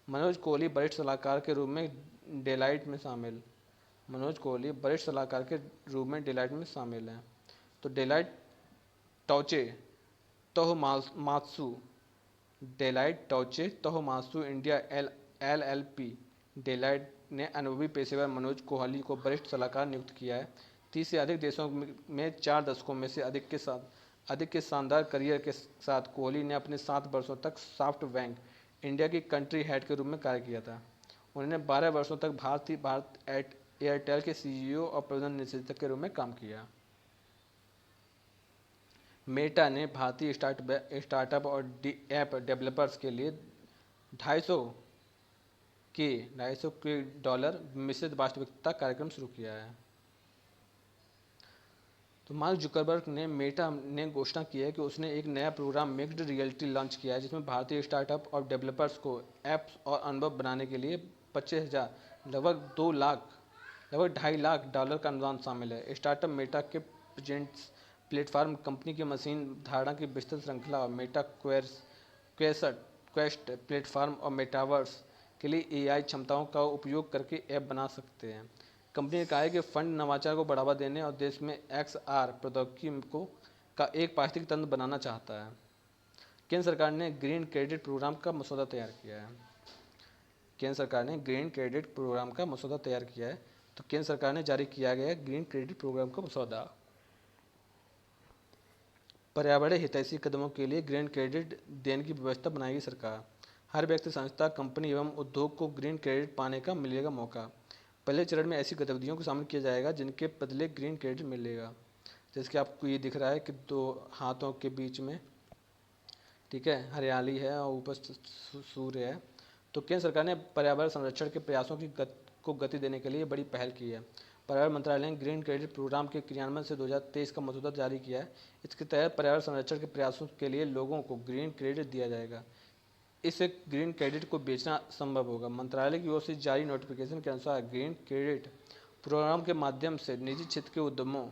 मनोज कोहली वरिष्ठ सलाहकार के रूप में डेलाइट में शामिल। मनोज कोहली वरिष्ठ सलाहकार के रूप में डेलाइट में शामिल हैं। तो डेलाइट टोचे तोहमात्सु इंडिया LLP डेलाइट ने अनुभवी पेशेवर मनोज कोहली को वरिष्ठ सलाहकार नियुक्त किया है। 30 से अधिक देशों में 4 दशकों में से अधिक के शानदार करियर के साथ कोहली ने अपने 7 वर्षों तक सॉफ्टबैंक इंडिया की कंट्री हेड के रूप में कार्य किया था। उन्होंने 12 वर्षों तक भारत एयरटेल के CEO और प्रबंधन निदेशक के रूप में काम किया। मेटा ने भारतीय स्टार्टअप और ऐप डेवलपर्स के लिए $250 के मिश्रित वास्तविकता कार्यक्रम शुरू किया है। तो मार्क जुकरबर्ग ने मेटा ने घोषणा की है कि उसने एक नया प्रोग्राम मिक्स्ड रियलिटी लॉन्च किया है, जिसमें भारतीय स्टार्टअप और डेवलपर्स को ऐप्स और अनुभव बनाने के लिए 25,000 लगभग $2.5 लाख का अनुदान शामिल है। स्टार्टअप मेटा के प्लेटफॉर्म, कंपनी की मशीन धारणा की विस्तृत श्रृंखला और मेटा क्वेस्ट प्लेटफॉर्म और मेटावर्स के लिए AI क्षमताओं का उपयोग करके ऐप बना सकते हैं। कंपनी ने कहा है कि फंड नवाचार को बढ़ावा देने और देश में XR प्रौद्योगिकी का एक पारिस्थितिक तंत्र बनाना चाहता है। केंद्र सरकार ने ग्रीन क्रेडिट प्रोग्राम का मसौदा तैयार किया है। केंद्र सरकार ने ग्रीन क्रेडिट प्रोग्राम का मसौदा तैयार किया है। तो केंद्र सरकार ने जारी किया गया ग्रीन क्रेडिट प्रोग्राम का मसौदा। पर्यावरण हितैषी कदमों के लिए ग्रीन क्रेडिट देने की व्यवस्था बनाएगी सरकार। हर व्यक्ति, संस्था, कंपनी एवं उद्योग को ग्रीन क्रेडिट पाने का मिलेगा मौका। पहले चरण में ऐसी गतिविधियों को शामिल किया जाएगा जिनके बदले ग्रीन क्रेडिट मिलेगा। जैसे कि आपको ये दिख रहा है कि दो हाथों के बीच में, ठीक है, हरियाली है और ऊपर सूर्य है। तो केंद्र सरकार ने पर्यावरण संरक्षण के प्रयासों को गति देने के लिए बड़ी पहल की है। पर्यावरण मंत्रालय ने ग्रीन क्रेडिट प्रोग्राम के क्रियान्वयन से 2023 का मसौदा जारी किया है। इसके तहत पर्यावरण संरक्षण के प्रयासों के लिए लोगों को ग्रीन क्रेडिट दिया जाएगा। इससे ग्रीन क्रेडिट को बेचना संभव होगा। मंत्रालय की ओर से जारी नोटिफिकेशन के अनुसार ग्रीन क्रेडिट प्रोग्राम के माध्यम से निजी क्षेत्र के उद्यमों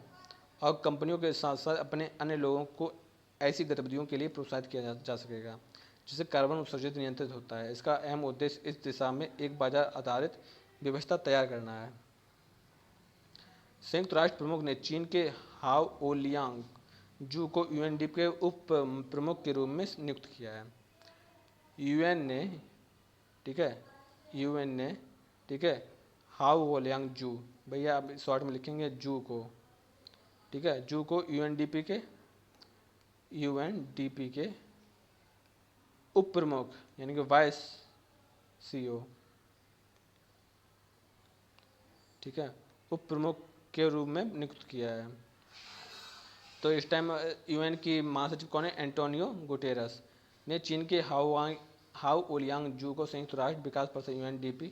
और कंपनियों के साथ साथ अपने अन्य लोगों को ऐसी गतिविधियों के लिए प्रोत्साहित किया जा सकेगा जिससे कार्बन उत्सर्जित नियंत्रित होता है। इसका अहम उद्देश्य इस दिशा में एक बाजार आधारित व्यवस्था तैयार करना है। संयुक्त राष्ट्र प्रमुख ने चीन के हाओ ओलियांग जू को यूएनडीपी के उप प्रमुख के रूप में नियुक्त किया है। यूएन ने, ठीक है, हाओ ओलियांग जू, भैया आप शॉर्ट में लिखेंगे जू को, ठीक है, जू को यूएनडीपी के उप प्रमुख यानी कि वाइस सीईओ, ठीक है, उप प्रमुख के रूप में नियुक्त किया है। तो इस टाइम यूएन की महासचिव कौन है? एंटोनियो गुटेरस ने चीन के हाओ ओलियांग जू को संयुक्त राष्ट्र विकास परिषद यूएनडीपी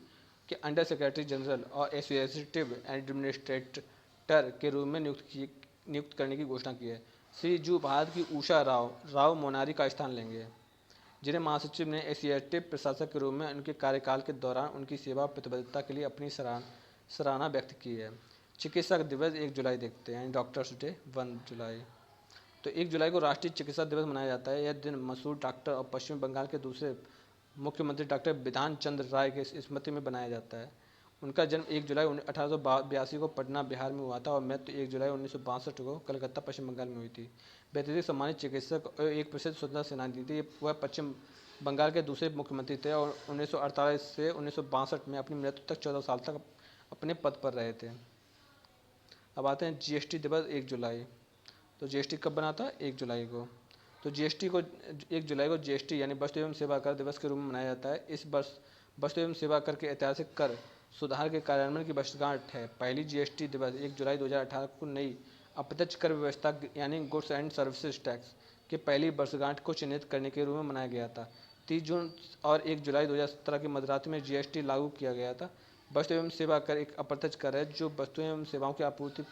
के अंडर सेक्रेटरी जनरल और एसोसिएटिव एडमिनिस्ट्रेटर के रूप में नियुक्त करने की घोषणा की है। श्री जू भारत की उषा राव मोनारी का स्थान लेंगे, जिन्हें महासचिव ने एसोसिएटिव प्रशासक के रूप में उनके कार्यकाल के दौरान उनकी सेवा प्रतिबद्धता के लिए अपनी सराहना व्यक्त की है। चिकित्सक दिवस 1 जुलाई देखते हैं, डॉक्टर्स डे 1 जुलाई। तो 1 जुलाई को राष्ट्रीय चिकित्सा दिवस मनाया जाता है। यह दिन मशहूर डॉक्टर और पश्चिम बंगाल के दूसरे मुख्यमंत्री डॉक्टर विधान चंद्र राय के स्मृति में बनाया जाता है। उनका जन्म 1 जुलाई 1882 को पटना बिहार में हुआ था और मृत्यु 1 जुलाई 1962 को कलकत्ता पश्चिम बंगाल में हुई थी। बेहतरीन सम्मानित चिकित्सक और एक प्रसिद्ध स्वतंत्रता सेनानी थे। वह पश्चिम बंगाल के दूसरे मुख्यमंत्री थे और 1948 से 1962 में अपनी मृत्यु तक 14 साल तक अपने पद पर रहे थे। अब आते हैं जीएसटी दिवस 1 जुलाई। तो जीएसटी कब बना था? 1 जुलाई को। तो जीएसटी को 1 जुलाई को जीएसटी यानी वस्तु एवं सेवा कर दिवस के रूप में मनाया जाता है। इस वर्ष वस्तु एवं सेवा कर के ऐतिहासिक कर सुधार के कार्यान्वयन की वर्षगांठ है। पहली जीएसटी दिवस 1 जुलाई 2018 को नई अप्रत्यक्ष कर व्यवस्था यानी गुड्स एंड सर्विसेज टैक्स के पहली वर्षगांठ को चिन्हित करने के रूप में मनाया गया था। 30 जून और 1 जुलाई 2017 की मध्यरात्रि में जीएसटी लागू किया गया था। वस्तु एवं सेवा कर एक अप्रत्यक्ष कर है जो वस्तुएं एवं सेवाओं की आपूर्ति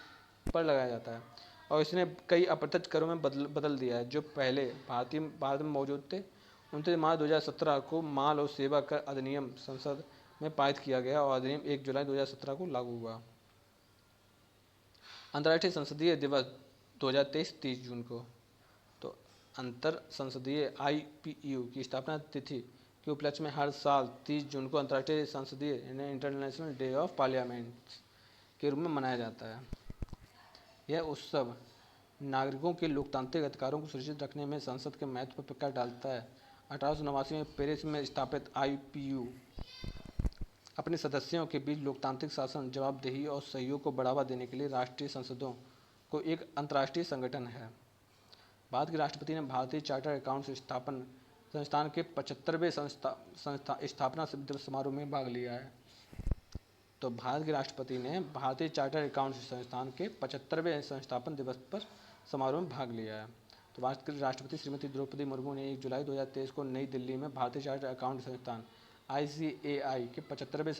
पर लगाया जाता है और इसने कई अप्रत्यक्ष करों में बदल दिया है जो पहले भारत में मौजूद थे। 29 मार्च 2017 को माल और सेवा कर अधिनियम संसद में पारित किया गया और अधिनियम 1 जुलाई 2017 को लागू हुआ। अंतर्राष्ट्रीय संसदीय दिवस 2023 30 जून को। तो अंतर संसदीय आईपीयू की स्थापना तिथि के उपलक्ष्य में हर साल 30 जून को अंतर्राष्ट्रीय संसदीय इंटरनेशनल डे ऑफ पार्लियामेंट के रूप में मनाया जाता है। यह उत्सव नागरिकों के लोकतांत्रिक अधिकारों को सुरक्षित रखने में संसद के महत्व पर प्रकाश डालता है। 1889 में पेरिस में स्थापित आईपीयू अपने सदस्यों के बीच लोकतांत्रिक शासन, जवाबदेही और सहयोग को बढ़ावा देने के लिए राष्ट्रीय संसदों को एक अंतर्राष्ट्रीय संगठन है। भारत के राष्ट्रपति ने भारतीय चार्टर्ड अकाउंटेंट संस्थान के 75वें स्थापना दिवस समारोह में भाग लिया है। तो भारत के राष्ट्रपति ने भारतीय चार्टर्ड अकाउंटेंट संस्थान के 75वें संस्थापन दिवस पर समारोह में भाग लिया है। तो भारत के राष्ट्रपति श्रीमती द्रौपदी मुर्मू ने 1 जुलाई 2023 को नई दिल्ली में भारतीय चार्टर्ड अकाउंटेंट संस्थान ICAI के 75वें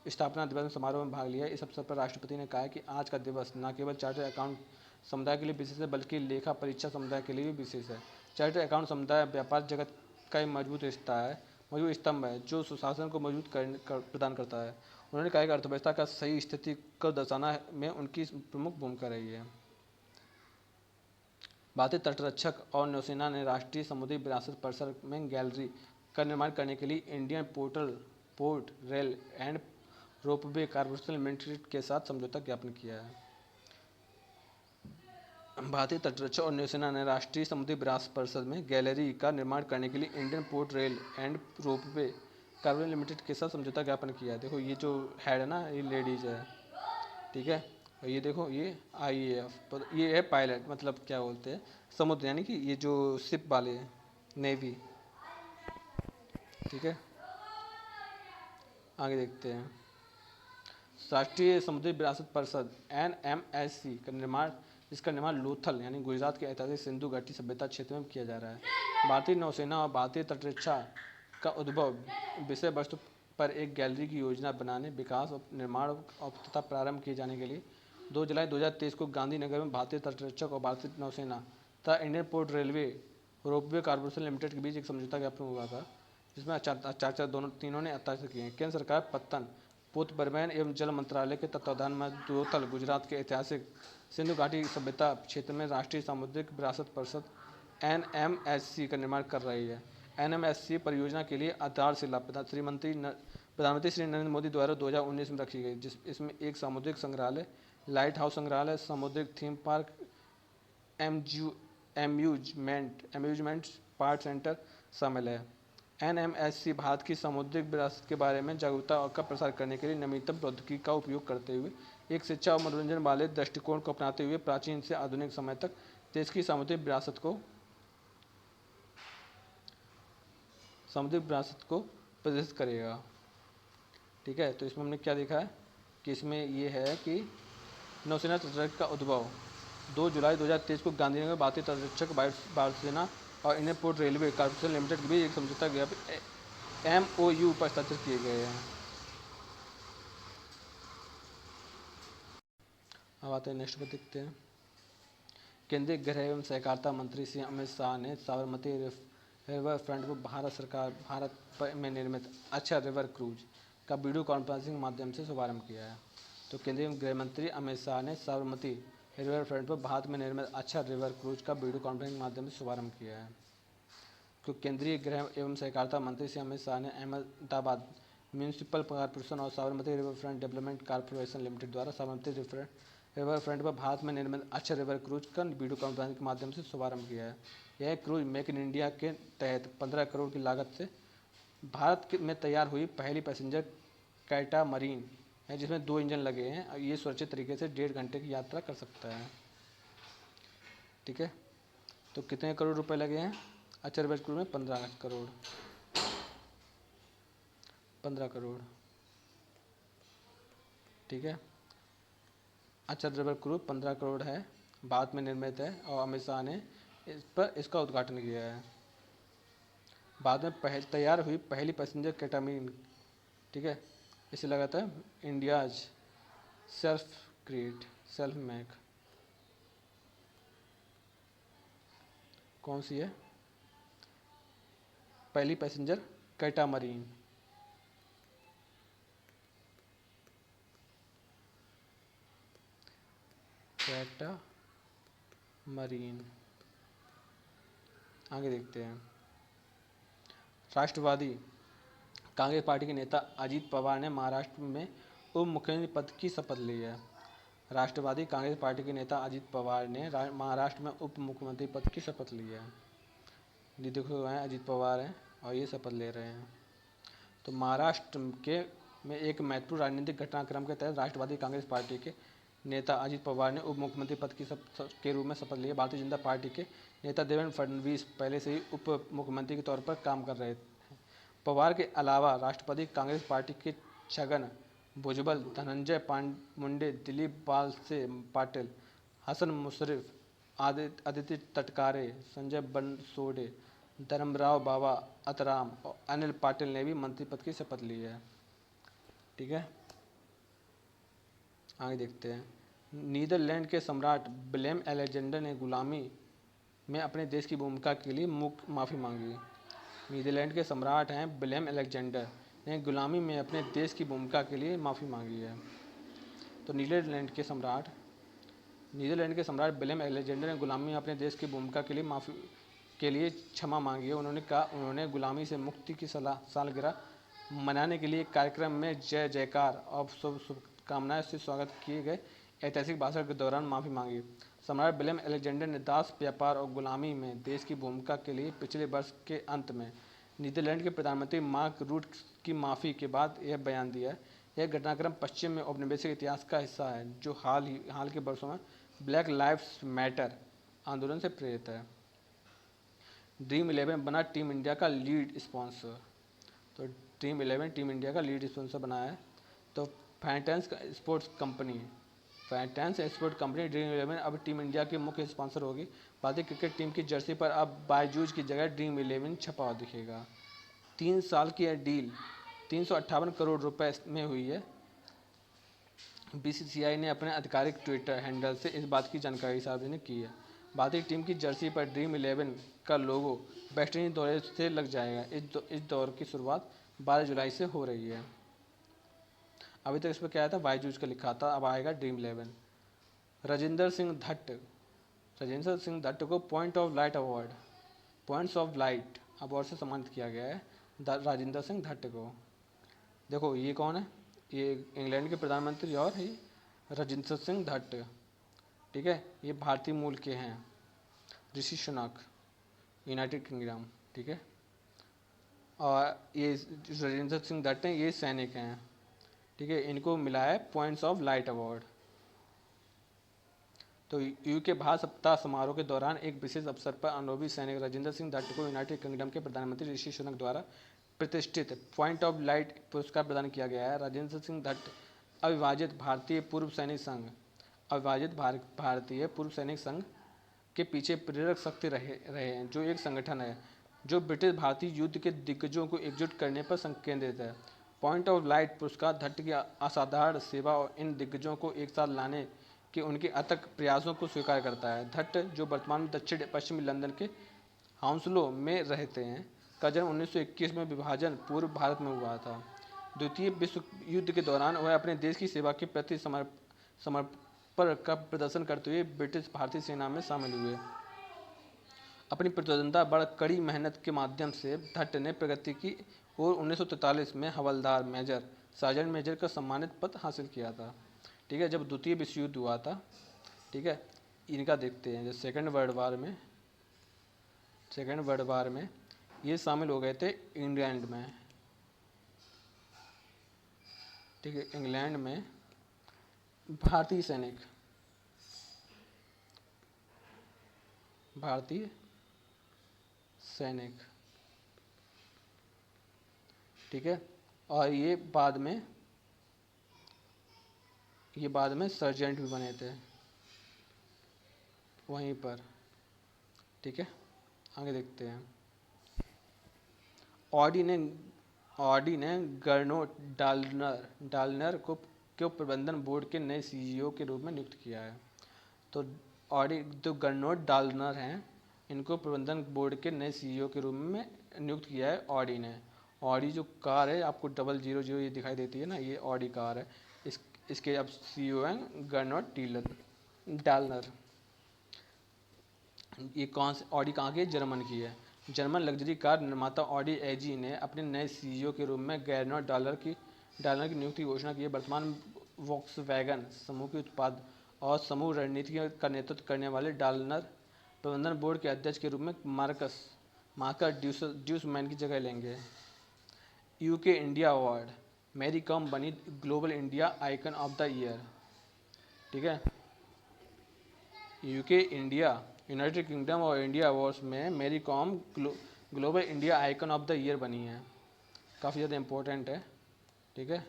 स्थापना दिवस समारोह में भाग लिया। इस अवसर पर राष्ट्रपति ने कहा कि आज का दिवस न केवल चार्टर्ड अकाउंट समुदाय के लिए विशेष है बल्कि लेखा परीक्षा समुदाय के लिए भी विशेष है। चार्टर्ड अकाउंट समुदाय व्यापार जगत का एक मजबूत स्तंभ है जो सुशासन को मजबूत प्रदान करता है। उन्होंने कहा कि अर्थव्यवस्था का सही स्थिति को दर्शाना में उनकी प्रमुख भूमिका रही है। भारतीय तटरक्षक और नौसेना ने राष्ट्रीय समुद्री विरासत परिसर में गैलरी का निर्माण करने के लिए Indian port rail and ropeway corporation limited के साथ समझौता ज्ञापन किया है। भारतीय तटरक्षक और नौसेना ने राष्ट्रीय समुद्री विरासत परिसर में गैलरी का निर्माण करने के लिए Indian port rail and ropeway corporation limited के साथ समझौता ज्ञापन किया है। देखो ये जो हेड है ना, ये लेडीज है, ठीक है, और ये देखो ये IAF, ये है पायलट, मतलब क्या बोलते हैं समुद्र यानी कि ये जो शिप वाले नेवी, ठीक है, आगे देखते हैं। राष्ट्रीय समुद्री विरासत परिषद NMSC का निर्माण, इसका निर्माण लोथल यानी गुजरात के ऐतिहासिक सिंधु घाटी सभ्यता क्षेत्र में किया जा रहा है। भारतीय नौसेना और भारतीय तटरक्षा का उद्भव विषय वस्तु पर एक गैलरी की योजना बनाने, विकास और निर्माण और तथा प्रारंभ किए जाने के लिए 2 जुलाई 2023 को गांधीनगर में भारतीय तटरक्षक और भारतीय नौसेना तथा Indian port railway ropeway corporation limited के बीच एक समझौता ज्ञापन हुआ था, जिसमें चार तीनों ने हस्ताक्षर किए हैं। केंद्र सरकार पत्तन पोत परिवहन एवं जल मंत्रालय के तत्वावधान में लोथल गुजरात के ऐतिहासिक सिंधु घाटी सभ्यता क्षेत्र में राष्ट्रीय सामुद्रिक विरासत परिषद NMSC का निर्माण कर रही है। NMSC परियोजना के लिए आधारशिला प्रधानमंत्री श्री नरेंद्र मोदी द्वारा 2019 में रखी गई, इसमें एक सामुद्रिक संग्रहालय, लाइट हाउस संग्रहालय, सामुद्रिक theme park, amusement park centre शामिल है। NMSC भारत की सामुद्रिक विरासत के बारे में जागरूकता का प्रसार करने के लिए नवीनतम प्रौद्योगिकी का उपयोग करते हुए एक शिक्षा और मनोरंजन वाले दृष्टिकोण को अपनाते हुए प्राचीन से आधुनिक समय तक देश की सामुद्रिक विरासत को प्रदर्शित करेगा। ठीक है, तो इसमें हमने क्या देखा है कि इसमें ये है कि नौसेना तटरक्षक का उद्भव 2 जुलाई 2023 को गांधीनगर में भारतीय तटरक्षक वायुसेना और Indian port railway corporation limited के बीच एक समझौता ज्ञापन MOU पर हस्ताक्षर किए गए हैं। अब आते हैं नेक्स्ट पर, देखते हैं। केंद्रीय गृह एवं सहकारिता मंत्री श्री अमित शाह ने साबरमती रिवर फ्रंट पर भारत में निर्मित अच्छा रिवर क्रूज का वीडियो कॉन्फ्रेंसिंग माध्यम से शुभारंभ किया है। तो केंद्रीय गृह मंत्री अमित शाह ने साबरमती रिवर फ्रंट पर भारत में निर्मित अच्छा रिवर क्रूज का वीडियो कॉन्फ्रेंसिंग माध्यम से शुभारंभ किया है। तो केंद्रीय गृह एवं सहकारिता मंत्री श्री अमित शाह ने अहमदाबाद म्यूनिसिपल कॉर्पोरेशन और Sabarmati river front development corporation limited द्वारा साबरमती रिवर फ्रंट पर भारत में निर्मित अच्छा रिवर क्रूज का वीडियो कॉन्फ्रेंसिंग के माध्यम से शुभारंभ किया है। यह क्रूज मेक इन इंडिया के तहत 15 करोड़ की लागत से भारत में तैयार हुई पहली पैसेंजर कैटामरीन है, जिसमें 2 इंजन लगे हैं और ये सुरक्षित तरीके से 1.5 घंटे की यात्रा कर सकता है। ठीक है, तो कितने करोड़ रुपए लगे हैं अच्छा रिवर क्रूज में? 15 करोड़। 15 करोड़। ठीक है, अच्छा रिवर क्रूज 15 करोड़ है, भारत में निर्मित है और अमित शाह ने इसका उद्घाटन किया है। बाद में तैयार हुई पहली पैसेंजर कैटामरीन, ठीक है, इसे लगाता है इंडियाज सेल्फ मेक। कौन सी है? पहली पैसेंजर कैटामरीन। आगे देखते हैं। राष्ट्रवादी कांग्रेस पार्टी के नेता अजीत पवार ने महाराष्ट्र में उप मुख्यमंत्री पद की शपथ ली है। राष्ट्रवादी कांग्रेस पार्टी के नेता अजीत पवार ने महाराष्ट्र में उप मुख्यमंत्री पद की शपथ ली है। ये देखो अजीत पवार हैं और ये शपथ ले रहे हैं। तो महाराष्ट्र में एक महत्वपूर्ण राजनीतिक घटनाक्रम के तहत राष्ट्रवादी कांग्रेस पार्टी के नेता अजीत पवार ने उप मुख्यमंत्री पद के रूप में शपथ ली है। भारतीय जनता पार्टी के नेता देवेंद्र फडणवीस पहले से ही उप मुख्यमंत्री के तौर पर काम कर रहे हैं। पवार के अलावा राष्ट्रवादी कांग्रेस पार्टी के छगन भुजबल, धनंजय मुंडे, दिलीप वालसे पाटिल, हसन मुशर्रफ, आदित्य तटकारे, संजय बनसोडे, धर्मराव बाबा अतराम और अनिल पाटिल ने भी मंत्री पद की शपथ ली है। ठीक है, आगे देखते हैं। नीदरलैंड के सम्राट विलेम अलेक्जेंडर ने गुलामी में अपने देश की भूमिका के लिए माफ़ी मांगी। नीदरलैंड के सम्राट हैं विलेम अलेक्जेंडर ने गुलामी में अपने देश की भूमिका के लिए माफ़ी मांगी है। तो नीदरलैंड के सम्राट विलेम अलेक्जेंडर ने गुलामी में अपने देश की भूमिका के लिए क्षमा मांगी है। उन्होंने कहा उन्होंने गुलामी से मुक्ति की सालगिरह मनाने के लिए एक कार्यक्रम में जय जयकार और शुभकामनाएं से स्वागत किए गए ऐतिहासिक भाषण के दौरान माफ़ी मांगी। सम्राट विलियम अलेक्जेंडर ने दास व्यापार और गुलामी में देश की भूमिका के लिए पिछले वर्ष के अंत में नीदरलैंड के प्रधानमंत्री मार्क रूट की माफ़ी के बाद यह बयान दिया है। यह घटनाक्रम पश्चिम में औपनिवेशिक इतिहास का हिस्सा है जो हाल के वर्षों में ब्लैक लाइव्स मैटर आंदोलन से प्रेरित है। ड्रीम 11 बना टीम इंडिया का लीड स्पॉन्सर। तो टीम 11 टीम इंडिया का लीड स्पॉन्सर बना है। तो fantasy sports company, fantasy sports company dream 11 अब टीम इंडिया की मुख्य स्पॉन्सर होगी। भारतीय क्रिकेट टीम की जर्सी पर अब बायजूस की जगह ड्रीम 11 छपा हुआ दिखेगा। 3 साल की यह डील 358 करोड़ रुपए में हुई है। बीसीसीआई ने अपने आधिकारिक ट्विटर हैंडल से इस बात की जानकारी सार्वजनिक की है। भारतीय टीम की जर्सी पर ड्रीम 11 का लोगो वेस्ट इंडीज दौरे से लग जाएगा। इस दौर की शुरुआत 12 जुलाई से हो रही है। अभी तक इस पर क्या आया था, बायजूस का लिखा था, अब आएगा ड्रीम 11। राजेंद्र सिंह धट्ट को पॉइंट्स ऑफ लाइट अवार्ड से सम्मानित किया गया है। राजेंद्र सिंह धट्ट को, देखो ये कौन है, ये इंग्लैंड के प्रधानमंत्री और ये राजेंद्र सिंह धट्ट, ठीक है, ये भारतीय मूल के हैं। ऋषि सुनक यूनाइटेड किंगडम, ठीक है, और ये राजेंद्र सिंह धट्ट हैं, ये सैनिक हैं, ठीक है, इनको मिला है पॉइंट्स ऑफ लाइट अवार्ड। तो यूके भारत सप्ताह समारोह के दौरान एक विशेष अवसर पर अनुभवी सैनिक राजेंद्र सिंह धट्ट को यूनाइटेड किंगडम के प्रधानमंत्री ऋषि सुनक द्वारा प्रतिष्ठित पॉइंट ऑफ लाइट पुरस्कार प्रदान किया गया है। राजेंद्र सिंह धट्ट अविभाजित भारतीय पूर्व सैनिक संघ के पीछे प्रेरक शक्ति रहे हैं, जो एक संगठन है जो ब्रिटिश भारतीय युद्ध के दिग्गजों को एकजुट करने पर केंद्रित है। पॉइंट ऑफ लाइट पुरस्कार धट्ट की असाधारण सेवा और इन दिग्गजों को एक साथ लाने के उनके अथक प्रयासों को स्वीकार करता है। धट्ट, जो वर्तमान में दक्षिण पश्चिमी लंदन के हाउंसलो में रहते हैं, का जन्म 1921 में विभाजन पूर्व भारत में हुआ था। द्वितीय विश्व युद्ध के दौरान वह अपने देश की सेवा के प्रति समर्पण का प्रदर्शन करते हुए ब्रिटिश भारतीय सेना में शामिल हुए। अपनी प्रतिबद्धता बड़ कड़ी मेहनत के माध्यम से धट्ट ने प्रगति की और 1943 में हवलदार मेजर, सार्जेंट मेजर का सम्मानित पद हासिल किया था। ठीक है, जब द्वितीय विश्व युद्ध हुआ था, ठीक है, इनका देखते हैं। जब सेकेंड वर्ल्ड वार में ये शामिल हो गए थे इंग्लैंड में, ठीक है, इंग्लैंड में भारतीय सैनिक, ठीक है, और ये बाद में सर्जेंट भी बने थे वहीं पर, ठीक है। आगे देखते हैं। ऑडी ने गर्नोट डालनर को प्रबंधन बोर्ड के नए सीईओ के रूप में नियुक्त किया है। तो ऑडी, जो गर्नोट डालनर हैं, इनको प्रबंधन बोर्ड के नए सीईओ के रूप में नियुक्त किया है ऑडी ने। ऑडी जो कार है, आपको 000 ये दिखाई देती है ना, ये ऑडी कार है। इसके अब सीईओ हैं गर्नोट डालनर। ये कौन से ऑडी कहाँ की है? जर्मन की है। जर्मन लग्जरी कार निर्माता ऑडी एजी ने अपने नए सीईओ के रूप में गर्नोट डालनर की नियुक्ति की घोषणा की है। वर्तमान वॉक्सवैगन समूह के उत्पाद और समूह रणनीति का नेतृत्व करने वाले डालनर प्रबंधन बोर्ड के अध्यक्ष के रूप में मार्कस ड्यूसमैन की जगह लेंगे। UK India award, Mary Kom बनी global India icon of the year, ठीक है। यूनाइटेड किंगडम और इंडिया अवार्ड्स में Mary Kom global India icon of the year बनी है। काफ़ी ज़्यादा इम्पोर्टेंट है, ठीक है,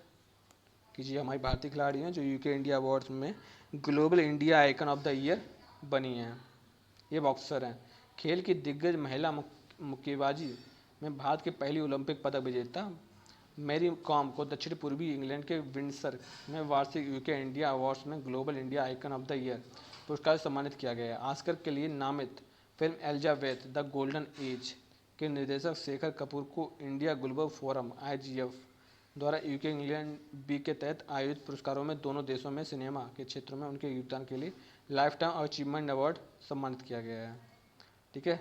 कि जी हमारी भारतीय खिलाड़ी हैं जो यूके इंडिया अवार्ड्स में global India icon of the year बनी हैं। ये बॉक्सर हैं। खेल की दिग्गज महिला मुक्केबाजी में भारत के पहली ओलंपिक पदक विजेता मैरी कॉम को दक्षिण पूर्वी इंग्लैंड के विंडसर में वार्षिक यूके इंडिया अवार्ड्स में global India icon of the year पुरस्कार से सम्मानित किया गया है। ऑस्कर के लिए नामित film Elizabeth the golden age के निर्देशक शेखर कपूर को इंडिया ग्लोबल फोरम IGF द्वारा यूके इंग्लैंड बी के तहत आयोजित पुरस्कारों में दोनों देशों में सिनेमा के क्षेत्र में उनके योगदान के लिए लाइफ टाइम अचीवमेंट अवार्ड सम्मानित किया गया है, ठीक है।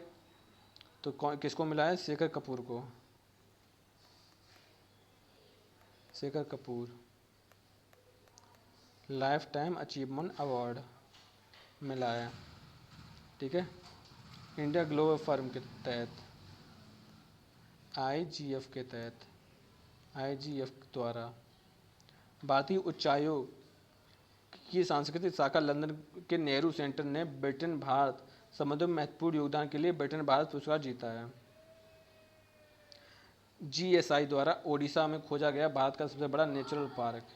तो किसको मिला है? Shekhar Kapoor life time achievement award मिला है, ठीक है, इंडिया ग्लोबल फर्म के तहत IGF द्वारा। भारतीय उच्चायोग की सांस्कृतिक शाखा लंदन के नेहरू सेंटर ने ब्रिटेन भारत संबंधों में महत्वपूर्ण योगदान के लिए ब्रिटेन भारत पुरस्कार जीता है। जीएसआई द्वारा ओडिशा में खोजा गया भारत का सबसे बड़ा नेचुरल पार्क।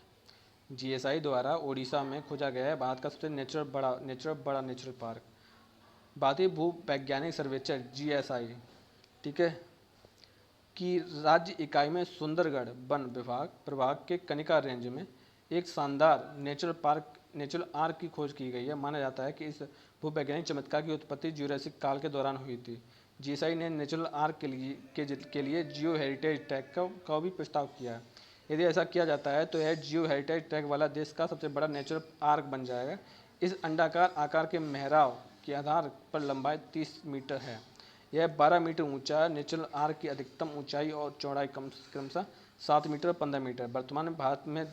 जीएसआई द्वारा ओडिशा में खोजा गया है भारत का सबसे बड़ा नेचुरल पार्क। भारतीय भू वैज्ञानिक सर्वेक्षण जीएसआई, ठीक है, की राज्य इकाई में सुंदरगढ़ वन विभाग प्रभाग के कनिका रेंज में एक शानदार नेचुरल आर्क की खोज की गई है। माना जाता है कि इस भूवैज्ञानिक चमत्कार की उत्पत्ति ज्यूरासिक काल के दौरान हुई थी। जीएसआई ने नेचुरल आर्क के लिए जियो हेरिटेज टैग का भी प्रस्ताव किया है। यदि ऐसा किया जाता है तो यह जियो हेरिटेज टैग वाला देश का सबसे बड़ा नेचुरल आर्क बन जाएगा। इस अंडाकार आकार के मेहराब के आधार पर लंबाई 30 मीटर है। यह 12 मीटर ऊंचा है। नेचुरल आर्क की अधिकतम ऊंचाई और चौड़ाई क्रमशः 7 मीटर और 15 मीटर। वर्तमान में भारत में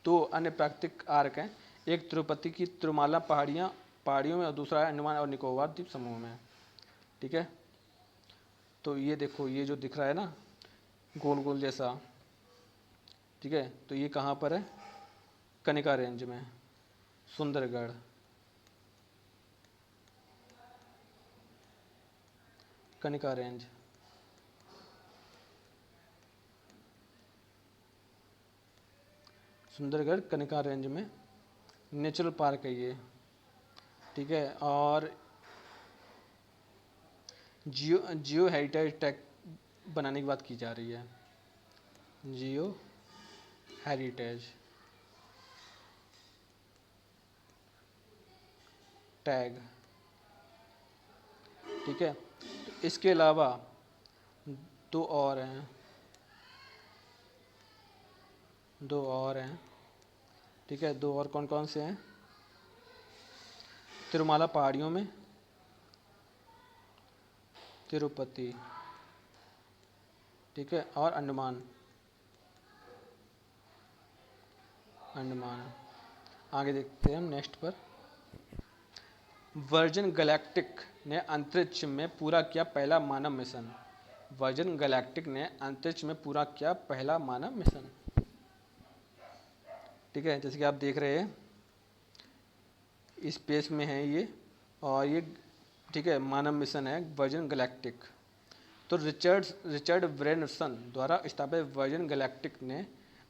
2 अन्य प्राकृतिक आर्क हैं, एक तिरुपति की तिरुमाला पहाड़ियों में और दूसरा है अंडमान और निकोबार द्वीप समूह में, ठीक है। तो ये देखो, ये जो दिख रहा है ना गोल गोल जैसा, ठीक है, तो ये कहाँ पर है? कनिका रेंज में, सुंदरगढ़। कनिका रेंज, सुंदरगढ़ कनिका रेंज में नेचुरल पार्क है ये, ठीक है। और जियो हेरिटेज टैग बनाने की बात की जा रही है। जियो हेरिटेज टैग, ठीक है। तो इसके अलावा 2 और हैं, ठीक है। 2 और कौन कौन से हैं? तिरुमाला पहाड़ियों में तिरुपति, ठीक है, और अंडमान। आगे देखते हैं हम नेक्स्ट पर। वर्जिन गैलेक्टिक ने अंतरिक्ष में पूरा किया पहला मानव मिशन। वर्जिन गैलेक्टिक ने अंतरिक्ष में पूरा किया पहला मानव मिशन, ठीक है। जैसे कि आप देख रहे हैं स्पेस में है ये, और ये, ठीक है, मानव मिशन है वर्जिन गैलेक्टिक। तो रिचर्ड ब्रैनसन द्वारा स्थापित वर्जिन गैलेक्टिक ने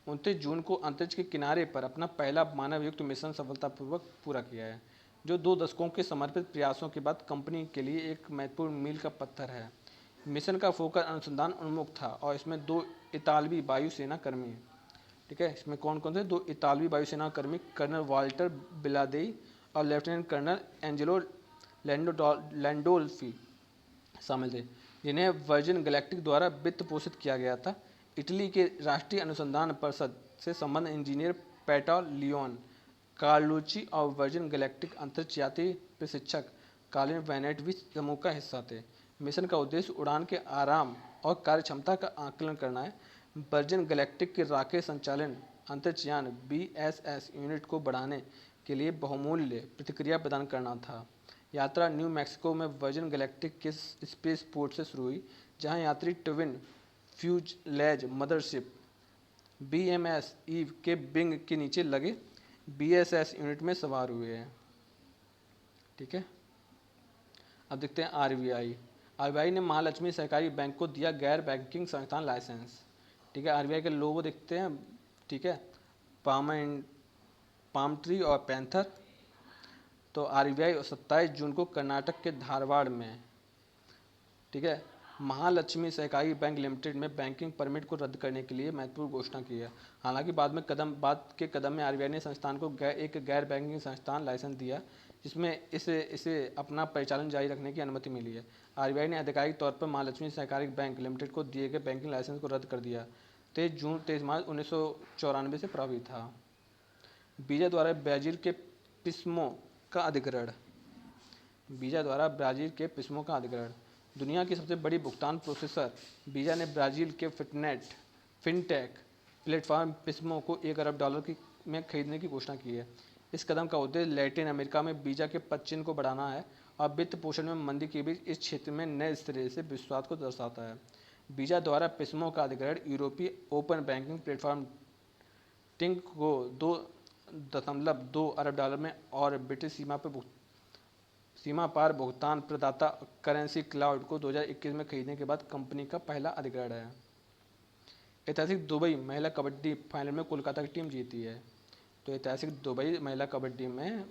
29 जून को अंतरिक्ष के किनारे पर अपना पहला मानव युक्त मिशन सफलतापूर्वक पूरा किया है, जो 2 दशकों के समर्पित प्रयासों के बाद कंपनी के लिए एक महत्वपूर्ण मील का पत्थर है। मिशन का फोकस अनुसंधान उन्मुख था और इसमें 2 इतालवी वायुसेना कर्मी, ठीक है, इसमें कौन कौन थे? 2 इतालवी वायुसेना कर्मी कर्नल वाल्टर बिलादेई और लेफ्टिनेंट कर्नल एंजेलो लैंडोल्फी शामिल थे, जिन्हें वर्जिन गैलेक्टिक द्वारा वित्त पोषित किया गया था। इटली के राष्ट्रीय अनुसंधान परिषद से संबंध इंजीनियर पेटा लियोन कार्लुची और वर्जिन गैलेक्टिक अंतरिक्ष यात्री प्रशिक्षक कालिन वैनेट भी समूह का हिस्सा थे। मिशन का उद्देश्य उड़ान के आराम और कार्यक्षमता का आकलन करना है। वर्जिन गैलेक्टिक के रॉकेट संचालन अंतरिक्षयान BSS यूनिट को बढ़ाने के लिए बहुमूल्य प्रतिक्रिया प्रदान करना था। यात्रा न्यू मैक्सिको में वर्जिन गैलेक्टिक के स्पेस पोर्ट से शुरू हुई, जहां यात्री twin fuselage mothership BMS Eve के विंग के नीचे लगे BSS यूनिट में सवार हुए हैं, ठीक है। अब देखते हैं RBI ने महालक्ष्मी सहकारी बैंक को दिया गैर बैंकिंग संस्थान लाइसेंस, ठीक है। RBI के लोगो देखते हैं, ठीक है, पाम ट्री और पैंथर। तो RBI 27 जून को कर्नाटक के धारवाड़ में, ठीक है, महालक्ष्मी सहकारी बैंक लिमिटेड में बैंकिंग परमिट को रद्द करने के लिए महत्वपूर्ण घोषणा की है। हालांकि बाद के कदम में RBI ने संस्थान को एक गैर बैंकिंग संस्थान लाइसेंस दिया, जिसमें इसे अपना परिचालन जारी रखने की अनुमति मिली है। RBI ने आधिकारिक तौर पर महालक्ष्मी सहकारी बैंक लिमिटेड को दिए गए बैंकिंग लाइसेंस को रद्द कर दिया। 23 मार्च 1994 से प्रभावी था। वीजा द्वारा ब्राजील के पिस्मो का अधिग्रहण। दुनिया की सबसे बड़ी भुगतान प्रोसेसर वीजा ने Brazil K fintech platform Pismo को $1 अरब में खरीदने की घोषणा की है। इस कदम का उद्देश्य लैटिन अमेरिका में वीजा के पदचिह्न को बढ़ाना है और वित्त पोषण में मंदी के बीच इस क्षेत्र में नए सिरे से विश्वास को दर्शाता है। वीजा द्वारा पिस्मो का अधिग्रहण यूरोपीय ओपन बैंकिंग प्लेटफॉर्म टिंक को $2.2 अरब में और ब्रिटिश सीमा पार भुगतान प्रदाता करेंसी क्लाउड को 2021 में खरीदने के बाद कंपनी का पहला अधिग्रहण है। ऐतिहासिक दुबई महिला कबड्डी फाइनल में कोलकाता की टीम जीती है। तो ऐतिहासिक दुबई महिला कबड्डी में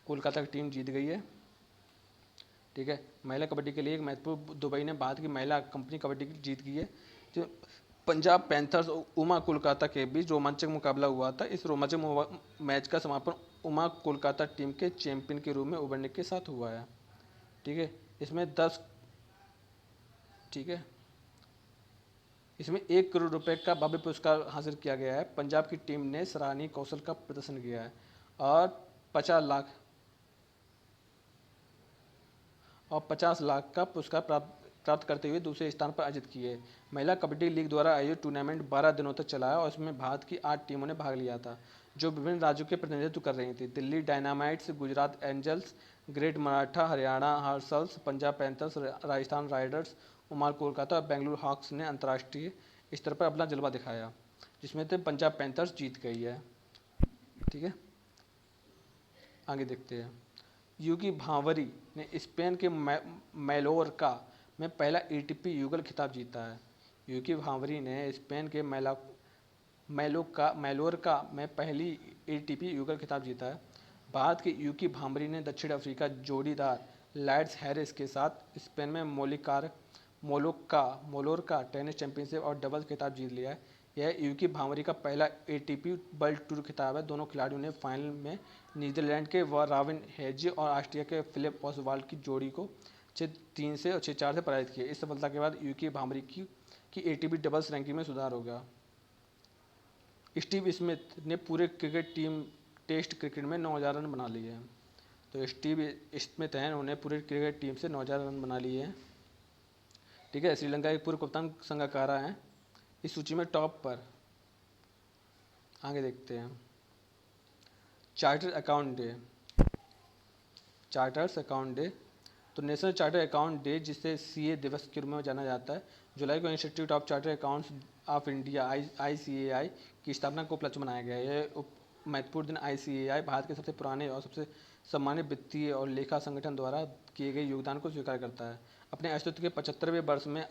कोलकाता की टीम जीत गई है। ठीक है, महिला कबड्डी के लिए एक महत्वपूर्ण दुबई ने भारत की महिला कंपनी कबड्डी जीत गई है। जो पंजाब पैंथर्स और उमा कोलकाता के बीच रोमांचक मुकाबला हुआ था। इस रोमांचक मैच का समापन उमा कोलकाता टीम के चैंपियन के रूप में उभरने के साथ हुआ है। ठीक है, इसमें 1 करोड़ रुपए का भव्य पुरस्कार हासिल किया गया है। पंजाब की टीम ने सराहनीय कौशल का प्रदर्शन किया है और 50 लाख का पुरस्कार प्राप्त करते हुए दूसरे स्थान पर अर्जित की है। महिला कबड्डी लीग द्वारा आयोजित टूर्नामेंट 12 दिनों तक चला है और इसमें भारत की 8 टीमों ने भाग लिया था, जो विभिन्न राज्यों के प्रतिनिधित्व कर रही थी। Delhi Dynamites, Gujarat Angels, great Maratha, Haryana hustlers, Punjab Panthers, Rajasthan Riders, Uma Kolkata और बेंगलुरु हॉक्स ने अंतर्राष्ट्रीय स्तर पर अपना जलवा दिखाया, जिसमें से पंजाब पैंथर्स जीत गई है। ठीक है, आगे देखते हैं। यूकी भांवरी ने स्पेन के मैलोर्का में पहला एटीपी युगल खिताब जीता है। यूकी भांवरी ने स्पेन के मैलोर्का में पहली एटीपी युगल खिताब जीता है। भारत के यूकी भांवरी ने दक्षिण अफ्रीका जोड़ीदार लाइड्स हैरिस के साथ स्पेन में मोलोर्का टेनिस चैंपियनशिप और डबल्स खिताब जीत लिया है। यह यूकी भांवरी का पहला एटीपी वर्ल्ड टूर खिताब है। दोनों खिलाड़ियों ने फाइनल में नीदरलैंड के रॉबिन हेजे और ऑस्ट्रिया के फिलिप ओसवाल्ड की जोड़ी को 6-3 से और 6-4 से पराजित किया। इस सफलता के बाद यूकी भांवरी की एटीपी डबल्स रैंकिंग में सुधार हो गया। स्टीव स्मिथ ने पूरे टेस्ट क्रिकेट में 9000 रन बना लिए हैं। तो स्टीव स्मिथ हैं, उन्होंने पूरे क्रिकेट टीम से 9000 रन बना लिए हैं। ठीक है, श्रीलंका के पूर्व कप्तान संगकारा हैं इस सूची में टॉप पर। आगे देखते हैं। Chartered account day. तो नेशनल चार्टर अकाउंट डे, जिसे सीए दिवस के रूप में जाना जाता है, जुलाई को institute of charter accounts of India ICAI की स्थापना को उपलक्ष्य मनाया गया है। यह महत्वपूर्ण दिन ICAI भारत के सबसे पुराने और सबसे सम्मानित वित्तीय और लेखा संगठन द्वारा किए गए योगदान को स्वीकार करता है। अपने अस्तित्व के 75वें वर्ष में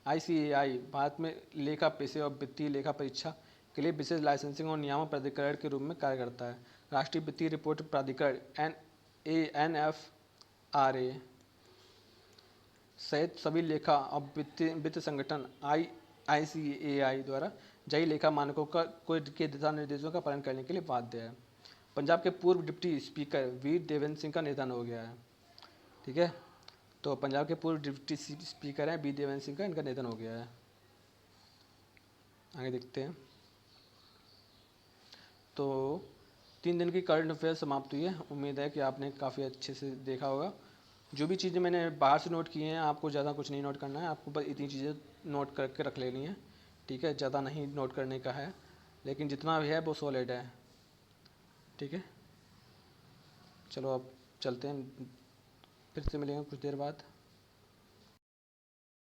ICAI भारत में लेखा पेशे और वित्तीय लेखा परीक्षा के लिए विशेष लाइसेंसिंग और नियामक प्राधिकरण के रूप में कार्य करता है। राष्ट्रीय वित्तीय रिपोर्ट प्राधिकरण NFRA सहित सभी लेखा और वित्त संगठन ICAI द्वारा जारी लेखा मानकों के दिशा निर्देशों का पालन करने के लिए बाध्य है। पंजाब के पूर्व डिप्टी स्पीकर वीर देवेंद्र सिंह का निधन हो गया है। ठीक है, तो पंजाब के पूर्व डिप्टी स्पीकर हैं वीर देवेंद्र सिंह का, इनका निधन हो गया है। आगे देखते हैं। तो 3 दिन की करंट अफेयर समाप्त हुई है। उम्मीद है कि आपने काफ़ी अच्छे से देखा होगा। जो भी चीज़ें मैंने बाहर से नोट की हैं, आपको ज़्यादा कुछ नहीं नोट करना है, आपको बस इतनी चीज़ें नोट करके रख लेनी है। ठीक है, ज़्यादा नहीं नोट करने का है, लेकिन जितना भी है वो सॉलिड है। ठीक है, चलो अब चलते हैं, फिर से मिलेंगे कुछ देर बाद।